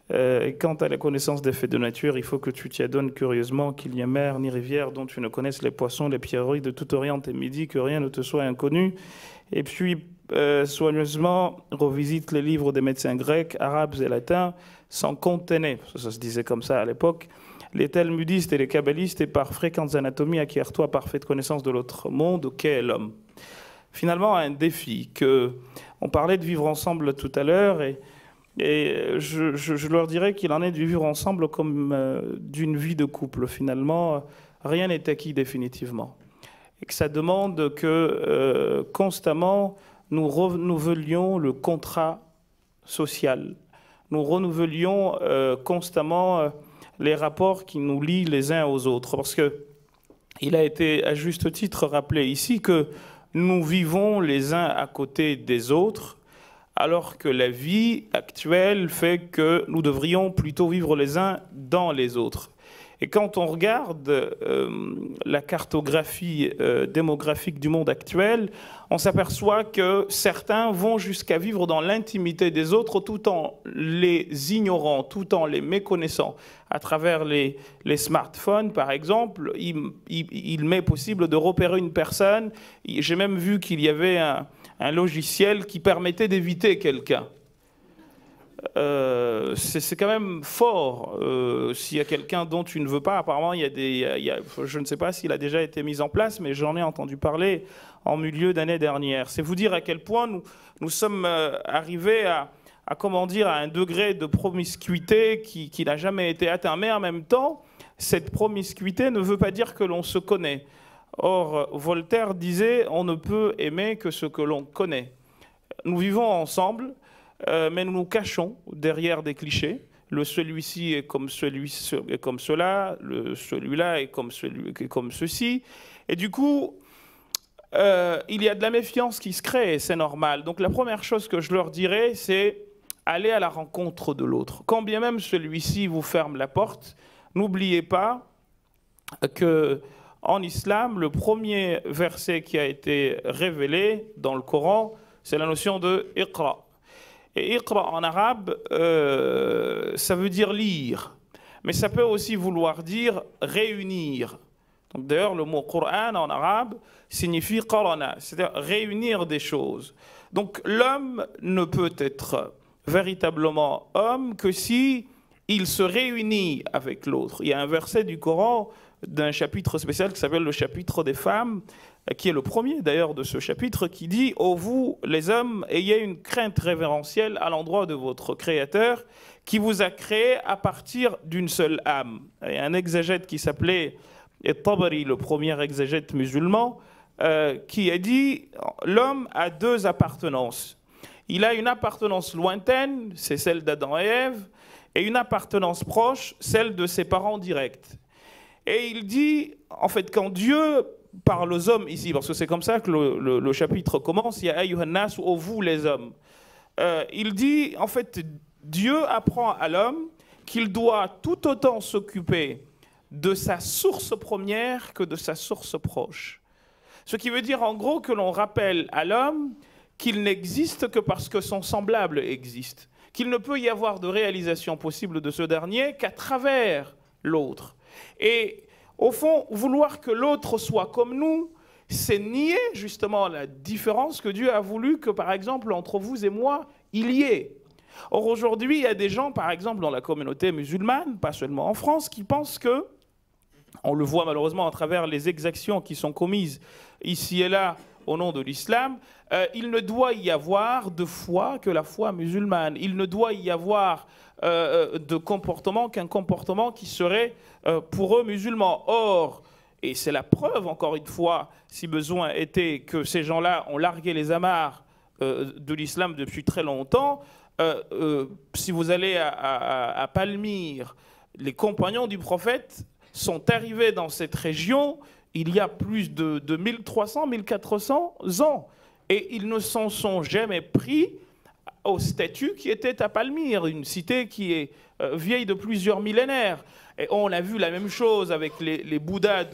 Quant à la connaissance des faits de nature, il faut que tu t'y adonnes curieusement, qu'il n'y ait mer ni rivière dont tu ne connaisses les poissons, les pierreries de tout Orient et Midi, que rien ne te soit inconnu. Et puis, soigneusement, revisite les livres des médecins grecs, arabes et latins, sans contenir, ça se disait comme ça à l'époque, les talmudistes et les kabbalistes, et par fréquentes anatomies, acquiers-toi parfaite connaissance de l'autre monde, qu'est l'homme. Finalement, un défi on parlait de vivre ensemble tout à l'heure, et je leur dirais qu'il en est de vivre ensemble comme d'une vie de couple. Finalement, rien n'est acquis définitivement. Et que ça demande que constamment, nous renouvelions le contrat social. Nous renouvelions constamment les rapports qui nous lient les uns aux autres. Parce qu'il a été à juste titre rappelé ici que nous vivons les uns à côté des autres, alors que la vie actuelle fait que nous devrions plutôt vivre les uns dans les autres. Et quand on regarde la cartographie démographique du monde actuel, on s'aperçoit que certains vont jusqu'à vivre dans l'intimité des autres tout en les ignorant, tout en les méconnaissant. À travers les smartphones, par exemple, il m'est possible de repérer une personne. J'ai même vu qu'il y avait un logiciel qui permettait d'éviter quelqu'un. C'est quand même fort. S'il y a quelqu'un dont tu ne veux pas, apparemment, je ne sais pas s'il a déjà été mis en place, mais j'en ai entendu parler en milieu d'année dernière. C'est vous dire à quel point nous sommes arrivés à comment dire, à un degré de promiscuité qui n'a jamais été atteint. Mais en même temps, cette promiscuité ne veut pas dire que l'on se connaît. Or, Voltaire disait « on ne peut aimer que ce que l'on connaît ». Nous vivons ensemble, mais nous nous cachons derrière des clichés. Le celui-ci est comme comme cela, celui-là est comme ceci. Et du coup, il y a de la méfiance qui se crée, et c'est normal. Donc la première chose que je leur dirais, c'est aller à la rencontre de l'autre. Quand bien même celui-ci vous ferme la porte, n'oubliez pas que en islam, le premier verset qui a été révélé dans le Coran, c'est la notion de Iqra. Et Iqra en arabe, ça veut dire lire, mais ça peut aussi vouloir dire réunir. D'ailleurs, le mot Qur'an en arabe signifie qarana, c'est-à-dire réunir des choses. Donc l'homme ne peut être véritablement homme que si il se réunit avec l'autre. Il y a un verset du Coran d'un chapitre spécial qui s'appelle le chapitre des femmes, qui est le premier d'ailleurs de ce chapitre, qui dit « Ô vous, les hommes, ayez une crainte révérentielle à l'endroit de votre Créateur qui vous a créé à partir d'une seule âme. » Il y a un exégète qui s'appelait Tabari, le premier exégète musulman, qui a dit « L'homme a deux appartenances. Il a une appartenance lointaine, c'est celle d'Adam et Ève, et une appartenance proche, celle de ses parents directs. » Et il dit, en fait, quand Dieu parle aux hommes ici, parce que c'est comme ça que le chapitre commence, il y a Ayyuhannas, ô vous les hommes. Il dit, en fait, Dieu apprend à l'homme qu'il doit tout autant s'occuper de sa source première que de sa source proche. Ce qui veut dire en gros que l'on rappelle à l'homme qu'il n'existe que parce que son semblable existe, qu'il ne peut y avoir de réalisation possible de ce dernier qu'à travers l'autre. Et au fond, vouloir que l'autre soit comme nous, c'est nier justement la différence que Dieu a voulu que, par exemple, entre vous et moi, il y ait. Or, aujourd'hui, il y a des gens, par exemple, dans la communauté musulmane, pas seulement en France, qui pensent que, on le voit malheureusement à travers les exactions qui sont commises ici et là au nom de l'islam, il ne doit y avoir de foi que la foi musulmane. Il ne doit y avoir de comportement qu'un comportement qui serait pour eux musulman. Or, et c'est la preuve, encore une fois, si besoin était, que ces gens-là ont largué les amarres de l'islam depuis très longtemps. Si vous allez à Palmyre, les compagnons du prophète sont arrivés dans cette région il y a plus de 1300, 1400 ans. Et ils ne s'en sont jamais pris aux statues qui étaient à Palmyre, une cité qui est vieille de plusieurs millénaires. Et on a vu la même chose avec les Bouddhas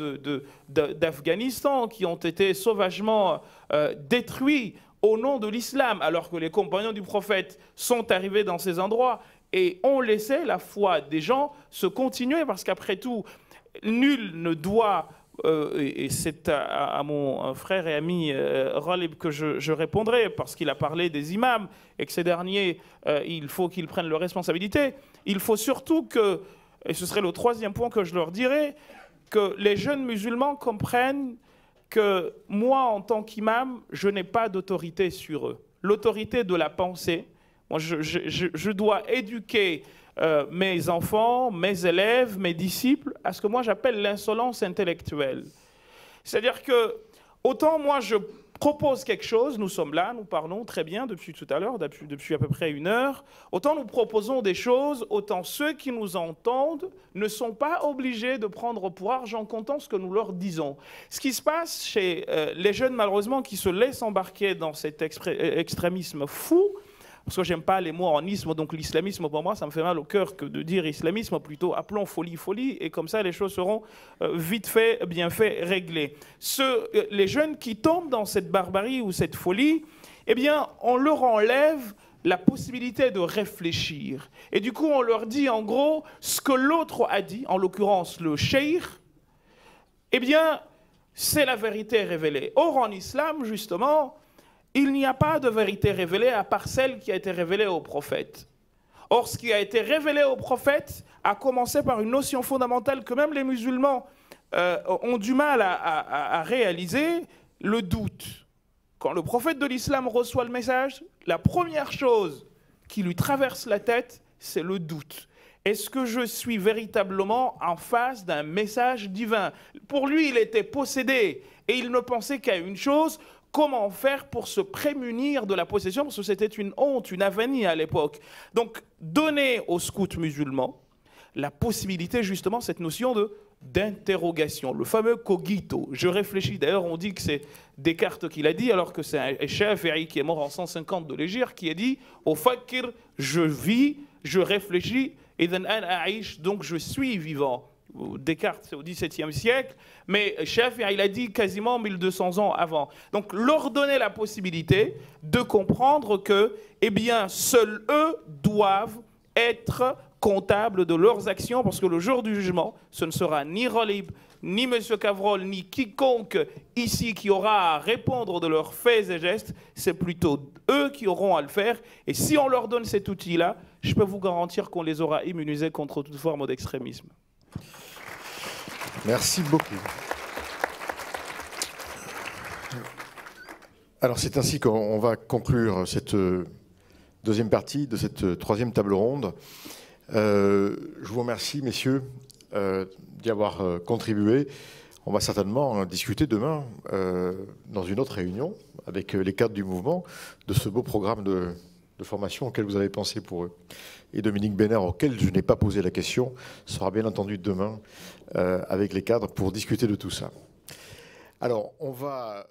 d'Afghanistan qui ont été sauvagement détruits au nom de l'islam, alors que les compagnons du prophète sont arrivés dans ces endroits et ont laissé la foi des gens se continuer, parce qu'après tout, nul ne doit... et c'est à mon frère et ami Ghalib que je répondrai, parce qu'il a parlé des imams, et que ces derniers, il faut qu'ils prennent leurs responsabilités. Il faut surtout que, et ce serait le troisième point que je leur dirais, que les jeunes musulmans comprennent que moi, en tant qu'imam, je n'ai pas d'autorité sur eux. L'autorité de la pensée, moi, je dois éduquer mes enfants, mes élèves, mes disciples, à ce que moi j'appelle l'insolence intellectuelle. C'est-à-dire que, autant moi je propose quelque chose, nous sommes là, nous parlons très bien depuis tout à l'heure, depuis à peu près 1 heure, autant nous proposons des choses, autant ceux qui nous entendent ne sont pas obligés de prendre pour argent comptant ce que nous leur disons. Ce qui se passe chez les jeunes, malheureusement, qui se laissent embarquer dans cet extrémisme fou, parce que j'aime pas les mots en isme, donc l'islamisme pour moi ça me fait mal au cœur que de dire islamisme, plutôt appelons folie folie, et comme ça les choses seront vite fait, bien fait, réglées. Les jeunes qui tombent dans cette barbarie ou cette folie, eh bien on leur enlève la possibilité de réfléchir. Et du coup, on leur dit en gros ce que l'autre a dit, en l'occurrence le cheikh, eh bien, c'est la vérité révélée. Or, en islam, justement, il n'y a pas de vérité révélée à part celle qui a été révélée au prophète. Or, ce qui a été révélé au prophète a commencé par une notion fondamentale que même les musulmans ont du mal à réaliser, le doute. Quand le prophète de l'islam reçoit le message, la première chose qui lui traverse la tête, c'est le doute. Est-ce que je suis véritablement en face d'un message divin? Pour lui, il était possédé et il ne pensait qu'à une chose, comment faire pour se prémunir de la possession, parce que c'était une honte, une avanie à l'époque. Donc, donner aux scouts musulmans la possibilité, justement, cette notion d'interrogation, le fameux cogito. Je réfléchis, d'ailleurs on dit que c'est Descartes qui l'a dit, alors que c'est un Shafi'i qui est mort en 150 de l'Hégire qui a dit « Au fakir, je vis, je réfléchis, et donc je suis vivant ». Descartes, c'est au XVIIe siècle, mais Shafi'i, il a dit quasiment 1200 ans avant. Donc leur donner la possibilité de comprendre que, eh bien, seuls eux doivent être comptables de leurs actions, parce que le jour du jugement, ce ne sera ni Rolib, ni M. Cavrol, ni quiconque ici qui aura à répondre de leurs faits et gestes, c'est plutôt eux qui auront à le faire. Et si on leur donne cet outil-là, je peux vous garantir qu'on les aura immunisés contre toute forme d'extrémisme. Merci beaucoup. Alors c'est ainsi qu'on va conclure cette deuxième partie de cette troisième table ronde. Je vous remercie, messieurs, d'y avoir contribué. On va certainement discuter demain, dans une autre réunion, avec les cadres du mouvement, de ce beau programme de formation auquel vous avez pensé pour eux. Et Dominique Bénard, auquel je n'ai pas posé la question, sera bien entendu demain avec les cadres pour discuter de tout ça. Alors, on va...